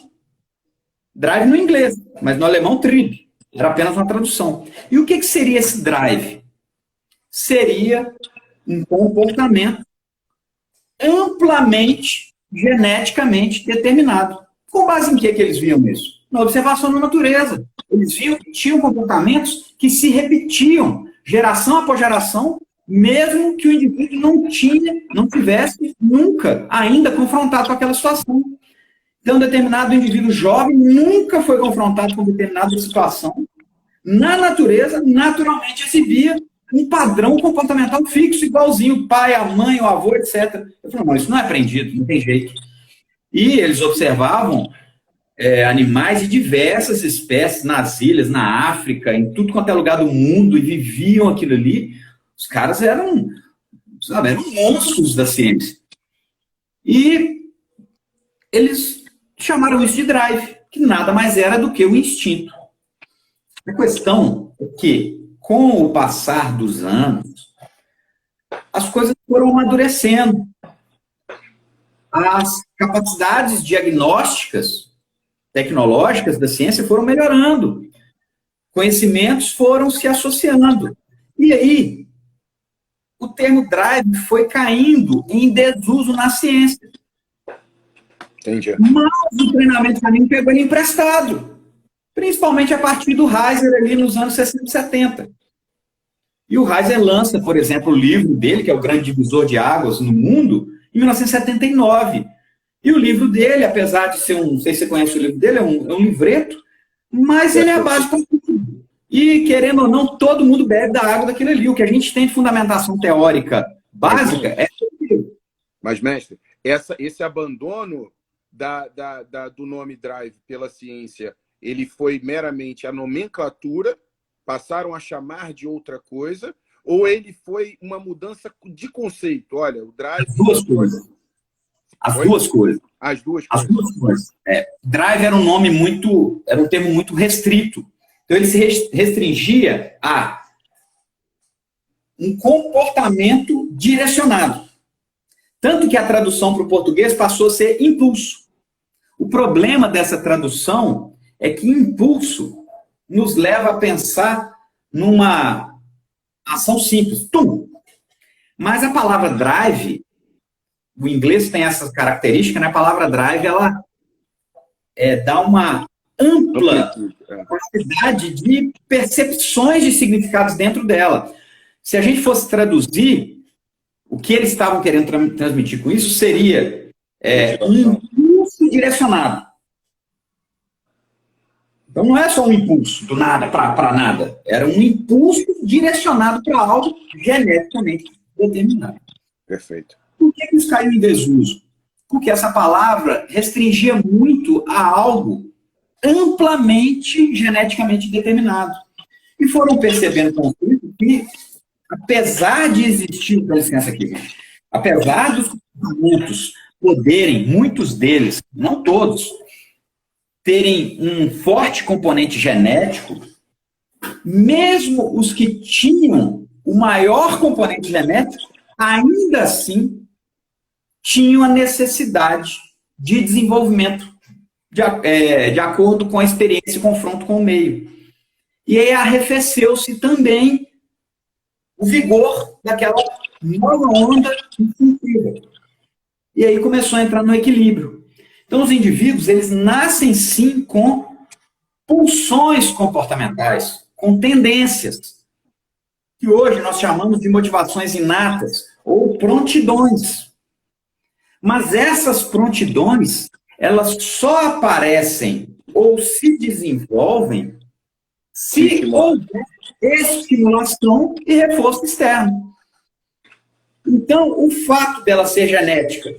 Drive no inglês, mas no alemão, trieb. Era apenas uma tradução. E o que seria esse drive? Seria um comportamento amplamente, geneticamente determinado. Com base em que eles viam isso? Na observação da natureza. Eles viam que tinham comportamentos que se repetiam, geração após geração, mesmo que o indivíduo não tivesse nunca ainda confrontado com aquela situação. Então, um determinado indivíduo jovem nunca foi confrontado com determinada situação. Na natureza, naturalmente, exibia um padrão comportamental fixo, igualzinho o pai, a mãe, o avô, etc. Eu falei, não, isso não é aprendido, não tem jeito. E eles observavam animais de diversas espécies nas ilhas, na África, em tudo quanto é lugar do mundo, e viviam aquilo ali. Os caras eram monstros da ciência. E eles chamaram isso de drive, que nada mais era do que o instinto. A questão é que, com o passar dos anos, as coisas foram amadurecendo. As capacidades diagnósticas, tecnológicas da ciência foram melhorando. Conhecimentos foram se associando. E aí, o termo drive foi caindo em desuso na ciência. Entendi. Mas o treinamento caminho pegou ele emprestado. Principalmente a partir do Heiser ali nos anos 60 e 70. E o Heiser lança, por exemplo, o livro dele, que é o Grande Divisor de Águas no Mundo, em 1979. E o livro dele, apesar de ser não sei se você conhece o livro dele, é um livreto, mas ele é a base para tudo. E, querendo ou não, todo mundo bebe da água daquilo ali. O que a gente tem de fundamentação teórica básica é aquilo. Mas, mestre, esse abandono do nome drive pela ciência, ele foi meramente a nomenclatura, passaram a chamar de outra coisa, ou ele foi uma mudança de conceito? Olha, o drive... As duas coisas. As duas coisas. As duas As coisas. duas coisas. Drive era um termo muito restrito. Então, ele se restringia a um comportamento direcionado. Tanto que a tradução para o português passou a ser impulso. O problema dessa tradução é que impulso nos leva a pensar numa ação simples. Tum! Mas a palavra drive, o inglês tem essa característica, né? A palavra drive, ela dá uma ampla capacidade de percepções de significados dentro dela. Se a gente fosse traduzir, o que eles estavam querendo transmitir com isso seria um impulso direcionado. Então não é só um impulso do nada para nada, era um impulso direcionado para algo geneticamente determinado. Perfeito. Por que isso caiu em desuso? Porque essa palavra restringia muito a algo amplamente geneticamente determinado. E foram percebendo com isso que, apesar de existir, dá licença aqui, apesar dos comportamentos poderem, muitos deles, não todos, terem um forte componente genético, mesmo os que tinham o maior componente genético, ainda assim tinham a necessidade de desenvolvimento de acordo com a experiência e confronto com o meio. E aí arrefeceu-se também o vigor daquela nova onda instintiva. E aí começou a entrar no equilíbrio. Então, os indivíduos, eles nascem, sim, com pulsões comportamentais, com tendências, que hoje nós chamamos de motivações inatas, ou prontidões. Mas essas prontidões, elas só aparecem ou se desenvolvem se houver estimulação e reforço externo. Então, o fato dela ser genética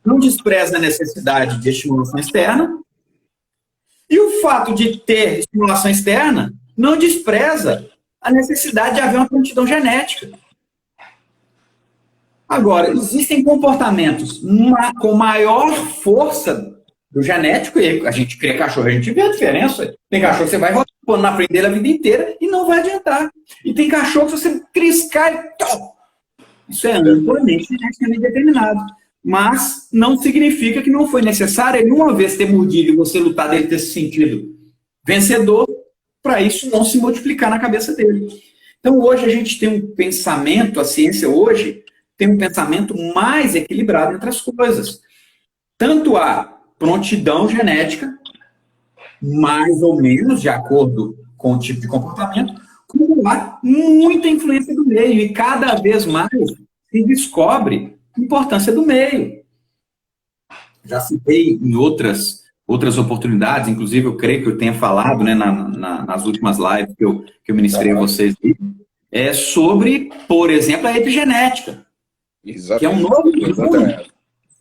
não despreza a necessidade de estimulação externa, e o fato de ter estimulação externa não despreza a necessidade de haver uma prontidão genética. Agora, existem comportamentos com maior força do genético, e a gente cria cachorro, a gente vê a diferença. Tem cachorro que você vai rodando na frente dele a vida inteira e não vai adiantar. E tem cachorro que você triscar e isso é amplamente geneticamente determinado. Mas não significa que não foi necessário ele, uma vez ter mordido e você lutar dele ter se sentido vencedor, para isso não se multiplicar na cabeça dele. Então, hoje a gente tem um pensamento, a ciência hoje tem um pensamento mais equilibrado entre as coisas. Tanto a prontidão genética, mais ou menos de acordo com o tipo de comportamento, como há muita influência do meio, e cada vez mais se descobre a importância do meio. Já citei em outras oportunidades, inclusive eu creio que eu tenha falado, né, nas últimas lives que eu ministrei a vocês, sobre, por exemplo, a epigenética. Exatamente. Que é um novo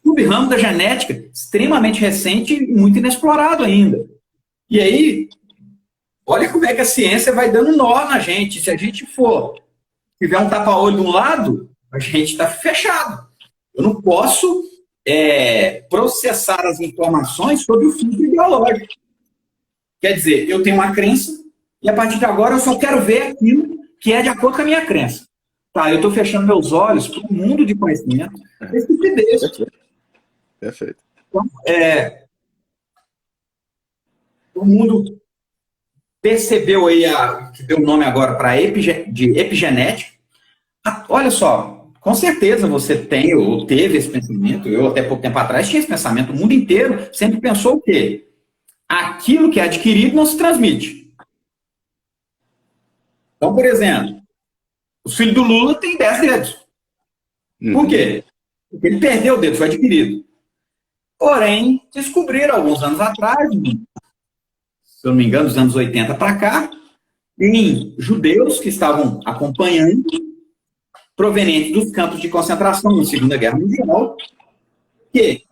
sub-ramo da genética, extremamente recente e muito inexplorado ainda. E aí, olha como é que a ciência vai dando nó na gente. Se a gente tiver um tapa-olho de um lado, a gente está fechado. Eu não posso processar as informações sob o filtro ideológico. Quer dizer, eu tenho uma crença e a partir de agora eu só quero ver aquilo que é de acordo com a minha crença. Tá, eu estou fechando meus olhos para um mundo de conhecimento. Perfeito. Perfeito. Então, o mundo percebeu aí, que deu o nome agora para de epigenética. Olha só, com certeza você tem ou teve esse pensamento, eu até pouco tempo atrás tinha esse pensamento, o mundo inteiro sempre pensou o quê? Aquilo que é adquirido não se transmite. Então, por exemplo, o filho do Lula tem 10 dedos. Por quê? Porque ele perdeu o dedo, foi adquirido. Porém, descobriram alguns anos atrás, se eu não me engano, dos anos 80 para cá, em judeus que estavam acompanhando, provenientes dos campos de concentração na Segunda Guerra Mundial, que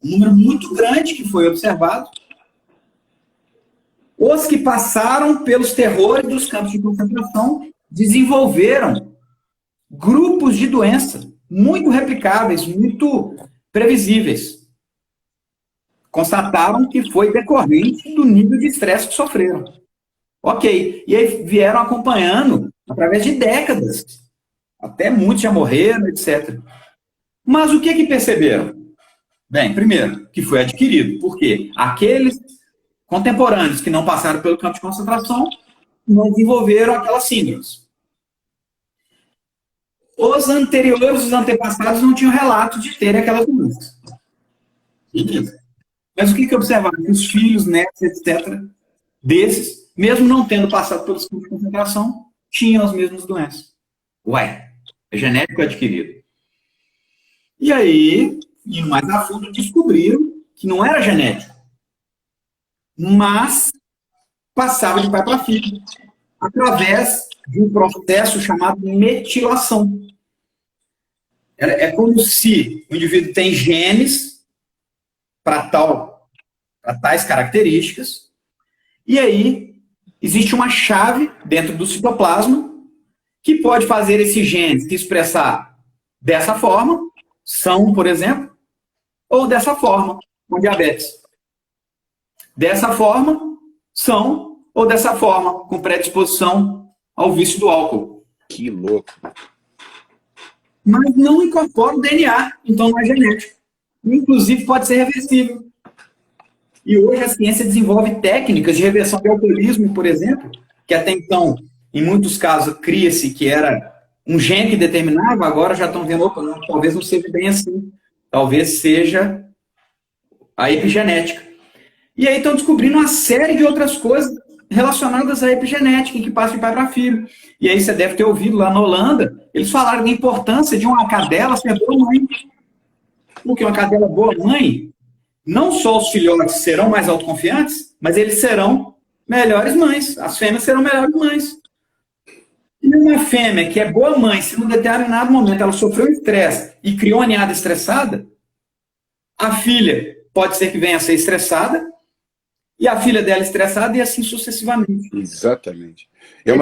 um número muito grande que foi observado, os que passaram pelos terrores dos campos de concentração desenvolveram grupos de doença muito replicáveis, muito previsíveis. Constataram que foi decorrente do nível de estresse que sofreram. Ok. E aí vieram acompanhando através de décadas. Até muitos já morreram, etc. Mas o que perceberam? Bem, primeiro, que foi adquirido. Por quê? Aqueles contemporâneos que não passaram pelo campo de concentração não desenvolveram aquelas síndromes. Os anteriores, os antepassados, não tinham relato de terem aquelas doenças. Mas o que observaram? Que os filhos, netos, etc., desses, mesmo não tendo passado pelos campos de concentração, tinham as mesmas doenças. Ué, é genético adquirido. E aí, indo mais a fundo, descobriram que não era genético, mas passava de pai para filho, através de um processo chamado metilação. É como se o indivíduo tem genes para tais características, e aí existe uma chave dentro do citoplasma que pode fazer esses genes se expressar dessa forma, são, por exemplo, ou dessa forma, com diabetes. Dessa forma, são, ou dessa forma, com predisposição ao vício do álcool. Que louco. Mas não incorpora o DNA, então não é genético. Inclusive pode ser reversível. E hoje a ciência desenvolve técnicas de reversão de alcoolismo, por exemplo, que até então, em muitos casos, cria-se que era um gene que determinava, agora já estão vendo, opa, não, talvez não seja bem assim. Talvez seja a epigenética. E aí estão descobrindo uma série de outras coisas relacionadas à epigenética, que passa de pai para filho. E aí você deve ter ouvido lá na Holanda, eles falaram da importância de uma cadela ser boa mãe. Porque uma cadela boa mãe, não só os filhotes serão mais autoconfiantes, mas eles serão melhores mães. As fêmeas serão melhores mães. E uma fêmea que é boa mãe, se num determinado momento ela sofreu estresse e criou uma ninhada estressada, a filha pode ser que venha a ser estressada, e a filha dela estressada, e assim sucessivamente. Exatamente. É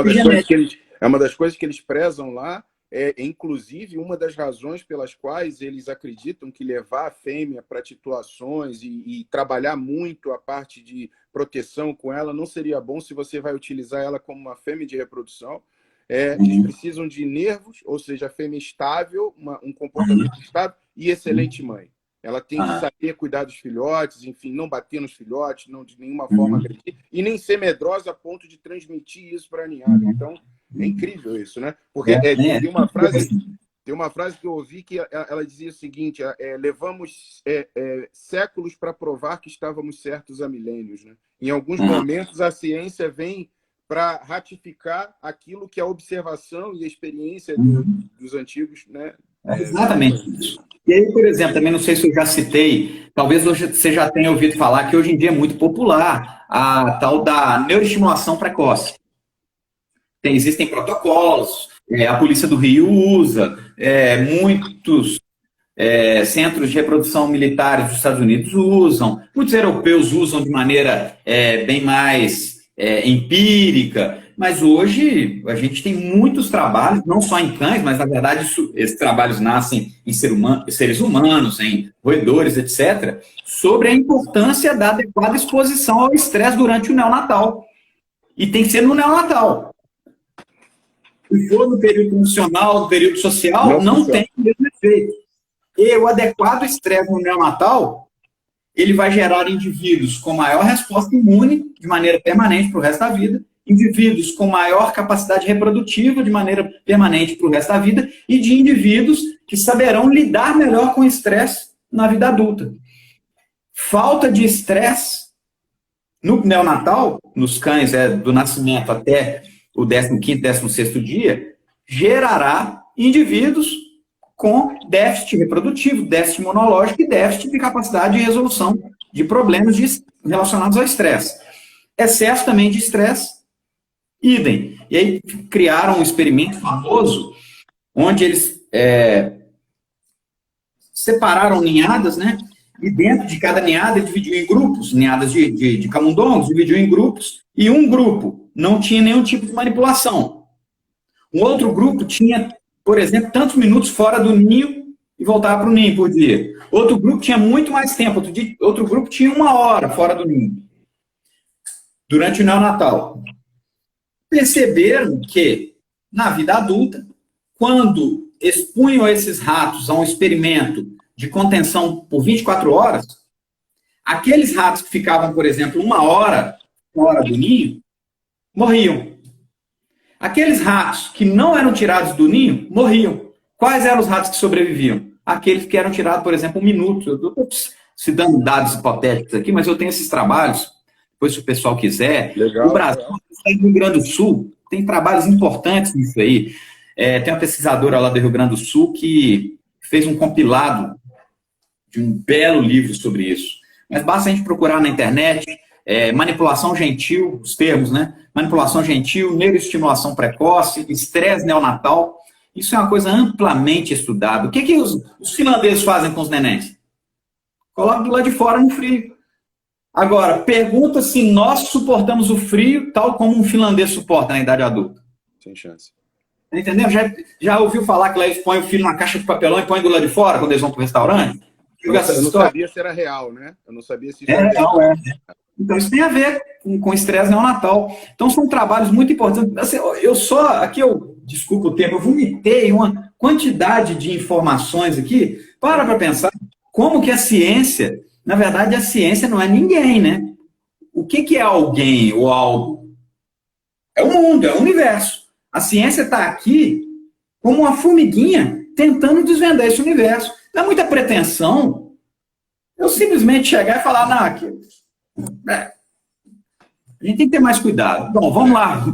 uma das coisas que eles prezam lá, inclusive uma das razões pelas quais eles acreditam que levar a fêmea para titulações e trabalhar muito a parte de proteção com ela não seria bom se você vai utilizar ela como uma fêmea de reprodução. Eles precisam de nervos, ou seja, a fêmea estável, um comportamento estável e excelente mãe. Ela tem que saber cuidar dos filhotes, enfim, não bater nos filhotes, não de nenhuma forma agredir, e nem ser medrosa a ponto de transmitir isso para a ninhada. Então, é incrível isso, né? Porque tem uma frase que eu ouvi que ela dizia o seguinte, levamos séculos para provar que estávamos certos há milênios, né? Em alguns momentos, a ciência vem para ratificar aquilo que a observação e a experiência dos antigos, né? Exatamente isso. E aí, por exemplo, também não sei se eu já citei, talvez você já tenha ouvido falar que hoje em dia é muito popular a tal da neuroestimulação precoce. Existem protocolos, a Polícia do Rio usa, muitos centros de reprodução militares dos Estados Unidos usam, muitos europeus usam de maneira bem mais empírica, mas hoje a gente tem muitos trabalhos, não só em cães, mas na verdade esses trabalhos nascem em seres humanos, em roedores, etc., sobre a importância da adequada exposição ao estresse durante o neonatal. E tem que ser no neonatal. Se for no período funcional, no período social, não tem o mesmo efeito. E o adequado estresse no neonatal, ele vai gerar indivíduos com maior resposta imune, de maneira permanente para o resto da vida, indivíduos com maior capacidade reprodutiva, de maneira permanente para o resto da vida, e de indivíduos que saberão lidar melhor com o estresse na vida adulta. Falta de estresse no neonatal, nos cães do nascimento até o 15º, 16º dia, gerará indivíduos com déficit reprodutivo, déficit imunológico e déficit de capacidade de resolução de problemas relacionados ao estresse. Excesso também de estresse, idem. E aí criaram um experimento famoso, onde eles separaram ninhadas, né? E dentro de cada ninhada, ele dividiu em grupos, ninhadas de camundongos, dividiu em grupos, e um grupo não tinha nenhum tipo de manipulação. Um outro grupo tinha, por exemplo, tantos minutos fora do ninho e voltava para o ninho por dia. Outro grupo tinha muito mais tempo, outro grupo tinha 1 hora fora do ninho, durante o neonatal. Perceberam que, na vida adulta, quando expunham esses ratos a um experimento de contenção por 24 horas, aqueles ratos que ficavam, por exemplo, 1 hora fora do ninho, morriam. Aqueles ratos que não eram tirados do ninho, morriam. Quais eram os ratos que sobreviviam? Aqueles que eram tirados, por exemplo, 1 minuto. Eu estou se dando dados hipotéticos aqui, mas eu tenho esses trabalhos, depois se o pessoal quiser. Legal, o Brasil, no Rio Grande do Sul, tem trabalhos importantes nisso aí. Tem uma pesquisadora lá do Rio Grande do Sul que fez um compilado de um belo livro sobre isso. Mas basta a gente procurar na internet, manipulação gentil, os termos, né? Manipulação gentil, neuroestimulação precoce, estresse neonatal. Isso é uma coisa amplamente estudada. O que os finlandeses fazem com os nenéns? Colocam do lado de fora no frio. Agora, pergunta se nós suportamos o frio tal como um finlandês suporta na idade adulta. Sem chance. Entendeu? Já ouviu falar que lá eles põem o filho na caixa de papelão e põem do lado de fora quando eles vão para o restaurante? Eu não sabia se era real, né? Eu não sabia se isso era real. Então, isso tem a ver com estresse neonatal. Então, são trabalhos muito importantes. Assim, desculpa o tempo, eu vomitei uma quantidade de informações aqui. Para pensar como que a ciência, na verdade, a ciência não é ninguém, né? O que é alguém ou algo? É o mundo, é o universo. A ciência está aqui como uma formiguinha tentando desvendar esse universo. Não é muita pretensão eu simplesmente chegar e falar, não, aqui, a gente tem que ter mais cuidado. Bom, vamos lá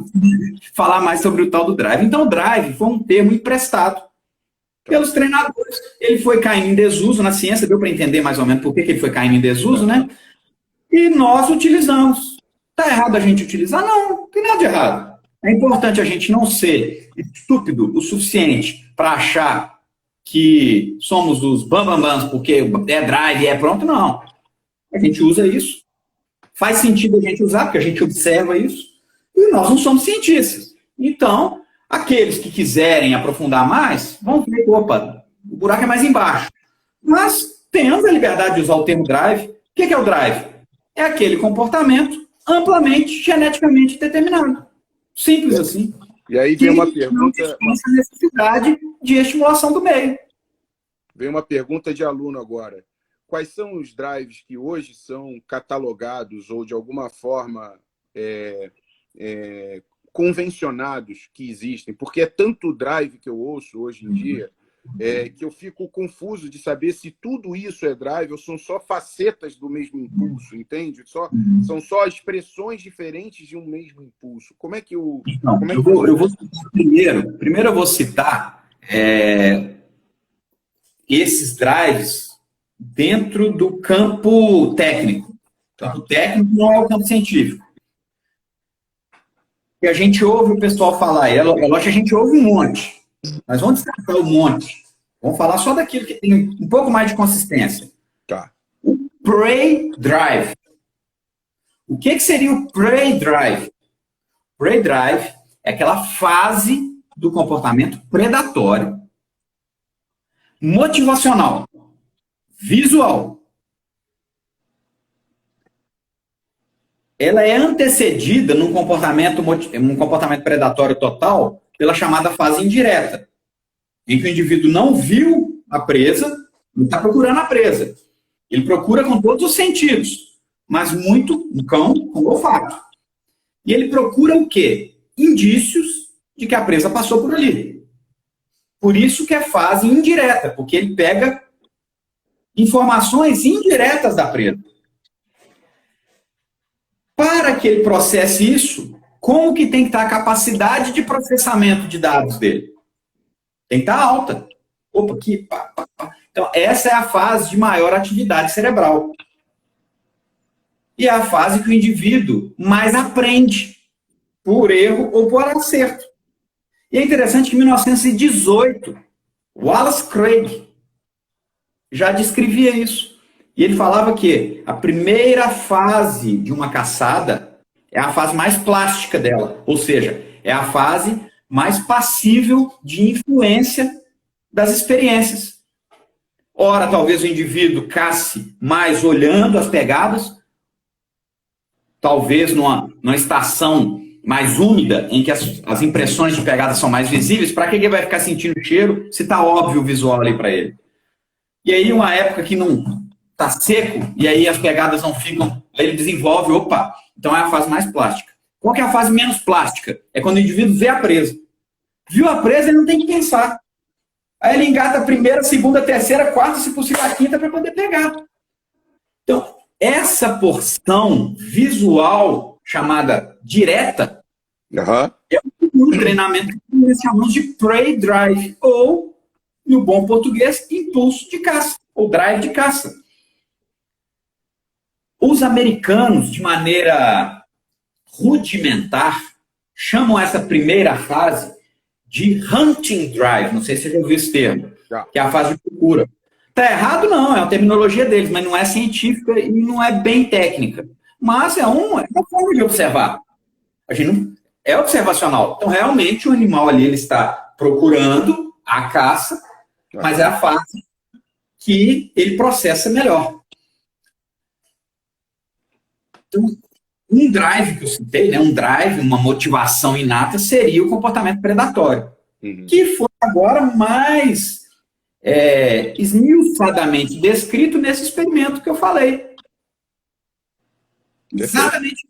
falar mais sobre o tal do drive. Então, o drive foi um termo emprestado pelos treinadores. Ele foi caindo em desuso na ciência, deu para entender mais ou menos por que ele foi caindo em desuso, né? E nós utilizamos. Está errado a gente utilizar? Não tem nada de errado. É importante a gente não ser estúpido o suficiente para achar que somos os bambambãs porque é drive, é pronto, não. A gente usa isso. Faz sentido a gente usar, porque a gente observa isso. E nós não somos cientistas. Então, aqueles que quiserem aprofundar mais, vão ver, opa, o buraco é mais embaixo. Mas temos a liberdade de usar o termo drive. O que é o drive? É aquele comportamento amplamente geneticamente determinado. Simples assim. E aí vem uma pergunta... Essa necessidade de estimulação do meio. Vem uma pergunta de aluno agora. Quais são os drives que hoje são catalogados ou, de alguma forma, convencionados que existem? Porque é tanto drive que eu ouço hoje em dia que eu fico confuso de saber se tudo isso é drive ou são só facetas do mesmo impulso, entende? São só expressões diferentes de um mesmo impulso. Como é que o... Eu vou primeiro eu vou citar esses drives dentro do campo técnico. O campo técnico não é o campo científico. E a gente ouve o pessoal falar, lógico que a gente ouve um monte, mas vamos descartar um monte. Vamos falar só daquilo que tem um pouco mais de consistência. Tá. O prey drive. O que seria o prey drive? Prey drive é aquela fase do comportamento predatório, motivacional, visual. Ela é antecedida num comportamento predatório total pela chamada fase indireta, em que o indivíduo não viu a presa, não está procurando a presa. Ele procura com todos os sentidos, mas muito no cão com olfato. E ele procura o quê? Indícios de que a presa passou por ali. Por isso que é fase indireta, porque ele pega informações indiretas da presa. Para que ele processe isso, como que tem que estar a capacidade de processamento de dados dele? Tem que estar alta. Opa, aqui, pá, pá, pá. Então, essa é a fase de maior atividade cerebral. E é a fase que o indivíduo mais aprende, por erro ou por acerto. E é interessante que em 1918, Wallace Craig já descrevia isso. E ele falava que a primeira fase de uma caçada é a fase mais plástica dela, ou seja, é a fase mais passível de influência das experiências. Ora, talvez o indivíduo casse mais olhando as pegadas, talvez numa estação mais úmida, em que as impressões de pegada são mais visíveis. Para que ele vai ficar sentindo o cheiro se está óbvio o visual ali para ele? E aí, uma época que não está seco, e aí as pegadas não ficam, ele desenvolve, opa, então é a fase mais plástica. Qual que é a fase menos plástica? É quando o indivíduo vê a presa. Viu a presa, ele não tem que pensar. Aí ele engata a primeira, segunda, terceira, quarta, se possível a quinta, para poder pegar. Então, essa porção visual, chamada direta, é um treinamento que nós chamamos de prey drive, ou, no bom português, impulso de caça, ou drive de caça. Os americanos, de maneira rudimentar, chamam essa primeira fase de hunting drive. Não sei se você já ouviu esse termo, que é a fase de procura. Está errado, não, é uma terminologia deles, mas não é científica e não é bem técnica. Mas é uma forma de observar. A gente não, é observacional. Então, realmente, o animal ali ele está procurando a caça, mas é a fase que ele processa melhor. Então, um drive que eu citei, né, um drive, uma motivação inata, seria o comportamento predatório, que foi agora mais esmiuçadamente descrito nesse experimento que eu falei. Exatamente.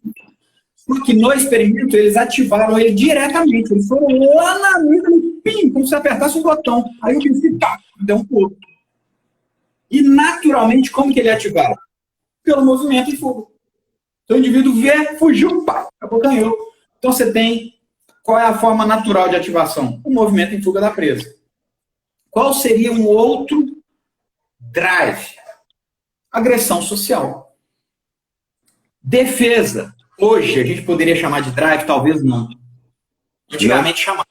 Porque no experimento eles ativaram ele diretamente. Eles foram lá na mira, pim, como se apertasse um botão. Aí o bicho deu um pulo. E naturalmente, como que ele ativaram? Pelo movimento e fuga. Então o indivíduo vê, fugiu, pá, acabou, ganhou. Então você tem, qual é a forma natural de ativação? O movimento em fuga da presa. Qual seria um outro drive? Agressão social. Defesa. Hoje a gente poderia chamar de drive, talvez não. Antigamente chamava.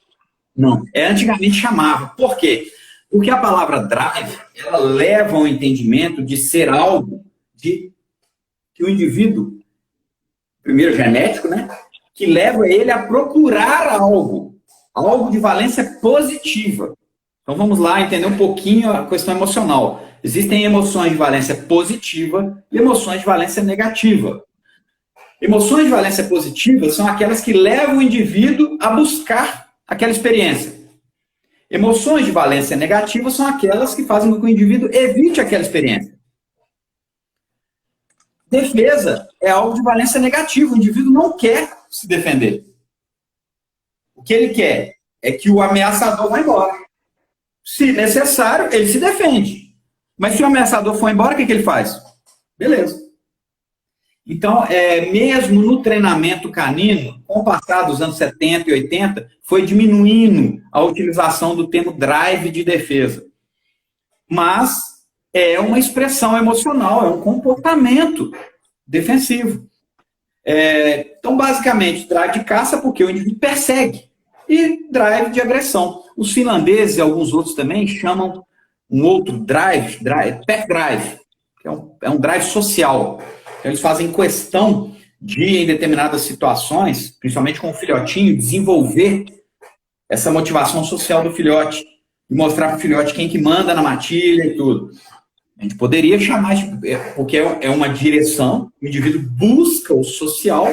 Não, antigamente chamava. Por quê? Porque a palavra drive, ela leva ao entendimento de ser algo que o indivíduo, primeiro genético, né, que leva ele a procurar algo de valência positiva. Então vamos lá entender um pouquinho a questão emocional. Existem emoções de valência positiva e emoções de valência negativa. Emoções de valência positiva são aquelas que levam o indivíduo a buscar aquela experiência. Emoções de valência negativa são aquelas que fazem com que o indivíduo evite aquela experiência. Defesa é algo de valência negativa. O indivíduo não quer se defender. O que ele quer é que o ameaçador vá embora. Se necessário, ele se defende. Mas se o ameaçador for embora, o que ele faz? Beleza. Então, mesmo no treinamento canino, com o passar dos anos 70 e 80, foi diminuindo a utilização do termo drive de defesa. Mas é uma expressão emocional, é um comportamento defensivo. Então, basicamente, drive de caça porque o indivíduo persegue. E drive de agressão. Os finlandeses e alguns outros também chamam um outro drive pack drive, que é um drive social. Eles fazem questão de, em determinadas situações, principalmente com o filhotinho, desenvolver essa motivação social do filhote e mostrar para o filhote quem que manda na matilha e tudo. A gente poderia chamar, porque é uma direção, o indivíduo busca o social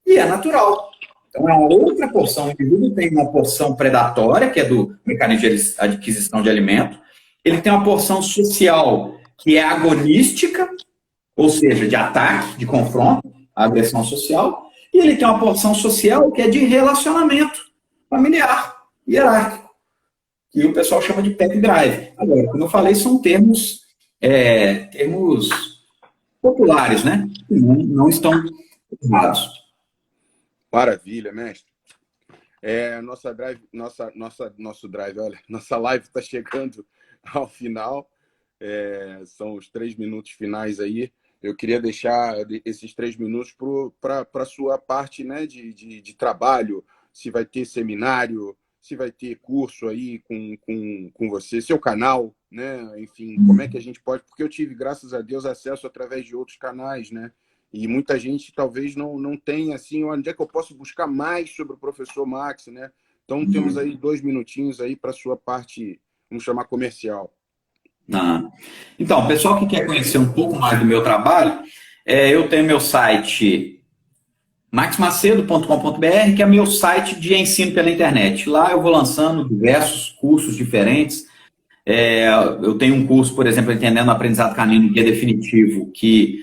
e é natural. Então, é uma outra porção. O indivíduo tem uma porção predatória, que é do mecanismo de adquisição de alimento. Ele tem uma porção social, que é agonística, ou seja, de ataque, de confronto, agressão social. E ele tem uma porção social que é de relacionamento familiar, hierárquico, que o pessoal chama de pet drive. Agora, como eu falei, são termos populares, né? Que não estão errados. Maravilha, mestre. Nosso drive, olha, nossa live está chegando ao final. São os 3 minutos finais aí. Eu queria deixar esses 3 minutos para a sua parte, né, de trabalho, se vai ter seminário, se vai ter curso aí com você, seu canal, né? Enfim, como é que a gente pode... Porque eu tive, graças a Deus, acesso através de outros canais, né? E muita gente talvez não tenha, assim, onde é que eu posso buscar mais sobre o professor Max, né? Então, temos aí 2 minutinhos aí para a sua parte, vamos chamar comercial. Então, o pessoal que quer conhecer um pouco mais do meu trabalho, eu tenho meu site maxmacedo.com.br, que é meu site de ensino pela internet. Lá eu vou lançando diversos cursos diferentes. Eu tenho um curso, por exemplo, Entendendo o Aprendizado Canino, que é definitivo, que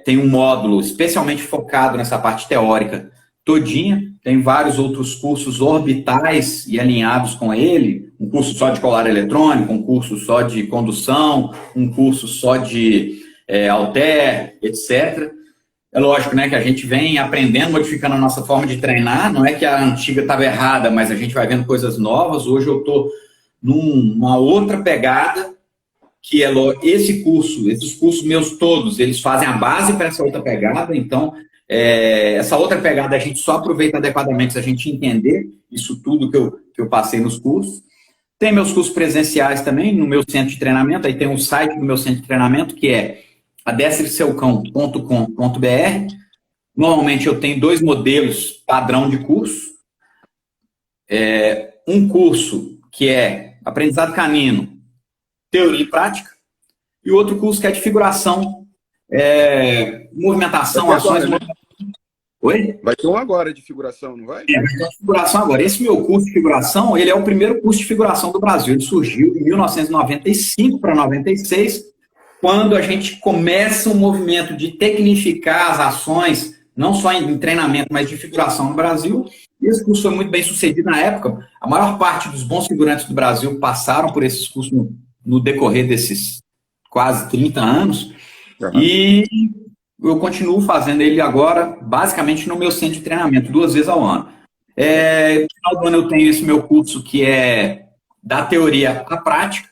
tem um módulo especialmente focado nessa parte teórica todinha. Tem vários outros cursos orbitais e alinhados com ele, um curso só de colar eletrônico, um curso só de condução, um curso só de halter, etc. É lógico, né, que a gente vem aprendendo, modificando a nossa forma de treinar, não é que a antiga estava errada, mas a gente vai vendo coisas novas. Hoje eu estou numa outra pegada, que é esses cursos meus todos, eles fazem a base para essa outra pegada. Então, essa outra pegada a gente só aproveita adequadamente se a gente entender isso tudo que eu passei nos cursos. Tem meus cursos presenciais também no meu centro de treinamento. Aí tem um site do meu centro de treinamento, que é adestreseucão.com.br. Normalmente eu tenho 2 modelos padrão de curso. Um curso que é aprendizado canino, teoria e prática, e outro curso que é de figuração, movimentação, ações... Agora, né? Oi? Vai ter um agora de figuração, não vai? Vai ter uma figuração agora. Esse meu curso de figuração, ele é o primeiro curso de figuração do Brasil. Ele surgiu de 1995 para 96, quando a gente começa um movimento de tecnificar as ações, não só em treinamento, mas de figuração no Brasil. E esse curso foi muito bem sucedido na época. A maior parte dos bons figurantes do Brasil passaram por esses cursos no decorrer desses quase 30 anos. Uhum. E eu continuo fazendo ele agora, basicamente, no meu centro de treinamento, 2 vezes ao ano. No final do ano eu tenho esse meu curso, que é da teoria à prática,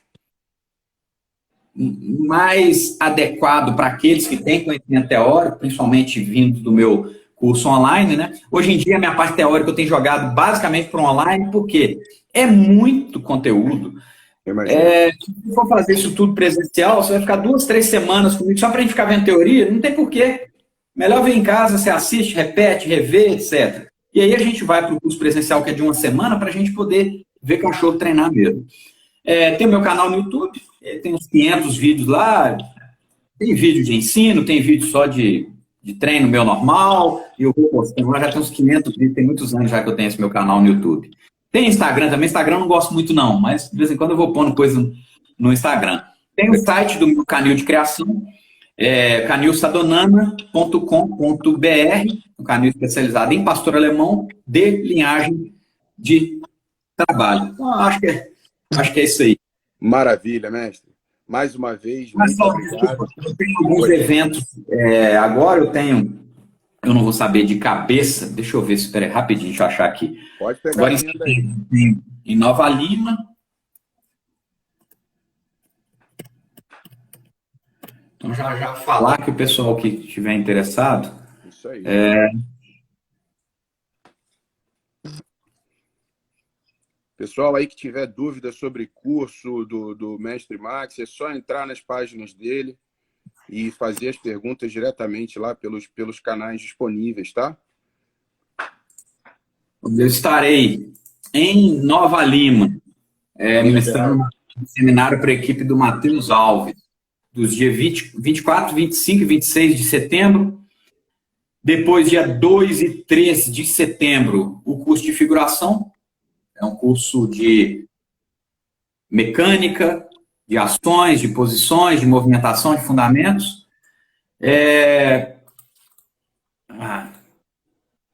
mais adequado para aqueles que têm conhecimento teórico, principalmente vindo do meu curso online, né? Hoje em dia, a minha parte teórica eu tenho jogado basicamente para o online, porque é muito conteúdo. Se for fazer isso tudo presencial, você vai ficar 2, 3 semanas comigo só para a gente ficar vendo teoria, não tem porquê. Melhor vir em casa, você assiste, repete, revê, etc. E aí a gente vai para o curso presencial, que é de 1 semana, para a gente poder ver cachorro treinar mesmo. Tem o meu canal no YouTube, tem uns 500 vídeos lá, tem vídeo de ensino, tem vídeo só de treino meu normal, e eu vou postando, já tem uns 500 vídeos, tem muitos anos já que eu tenho esse meu canal no YouTube. Tem Instagram também, Instagram eu não gosto muito não, mas de vez em quando eu vou pondo coisa no Instagram. Tem o site do meu canil de criação, canilsadonana.com.br, um canil especializado em pastor alemão de linhagem de trabalho. Então, acho que é isso aí. Maravilha, mestre. Mais uma vez, muito obrigado. Eu tenho alguns eventos, agora eu não vou saber de cabeça, deixa eu ver, espera aí, rapidinho, deixa eu achar aqui. Pode pegar agora em Nova Lima. Então já falar que o pessoal que estiver interessado... Isso aí. Pessoal aí que tiver dúvida sobre curso do Mestre Max, é só entrar nas páginas dele e fazer as perguntas diretamente lá pelos canais disponíveis, tá? Eu estarei em Nova Lima, ministrando um seminário para a equipe do Matheus Alves, dos dias 24, 25 e 26 de setembro. Depois, dia 2 e 3 de setembro, o curso de figuração. É um curso de mecânica, de ações, de posições, de movimentação, de fundamentos.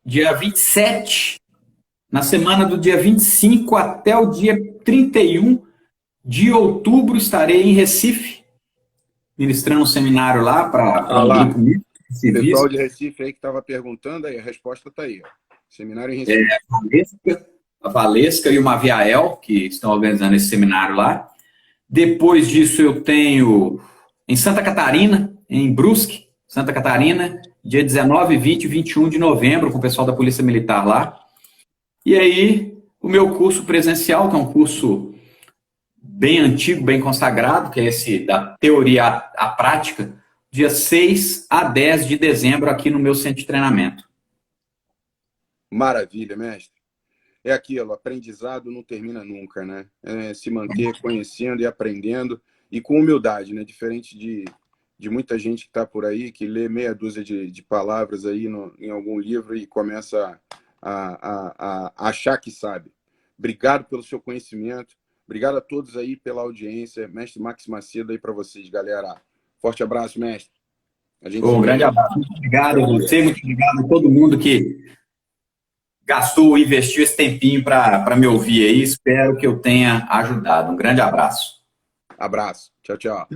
Dia 27, na semana do dia 25 até o dia 31 de outubro, estarei em Recife, ministrando um seminário lá para um grupo O civis. pessoal de Recife aí que estava perguntando, aí a resposta está aí. Ó. Seminário em Recife. A Valesca e o Maviael, que estão organizando esse seminário lá. Depois disso, eu tenho em Santa Catarina, em Brusque, Santa Catarina, dia 19, 20 e 21 de novembro, com o pessoal da Polícia Militar lá. E aí, o meu curso presencial, que é um curso bem antigo, bem consagrado, que é esse da teoria à prática, dia 6 a 10 de dezembro, aqui no meu centro de treinamento. Maravilha, mestre. É aquilo, aprendizado não termina nunca, né? É se manter conhecendo e aprendendo e com humildade, né? Diferente de muita gente que está por aí, que lê meia dúzia de palavras aí em algum livro e começa a achar que sabe. Obrigado pelo seu conhecimento. Obrigado a todos aí pela audiência. Mestre Max Macedo aí para vocês, galera. Forte abraço, mestre. Um grande abraço. Muito obrigado a você, muito obrigado a todo mundo que gastou, investiu esse tempinho para me ouvir aí. Espero que eu tenha ajudado. Um grande abraço. Abraço. Tchau, tchau.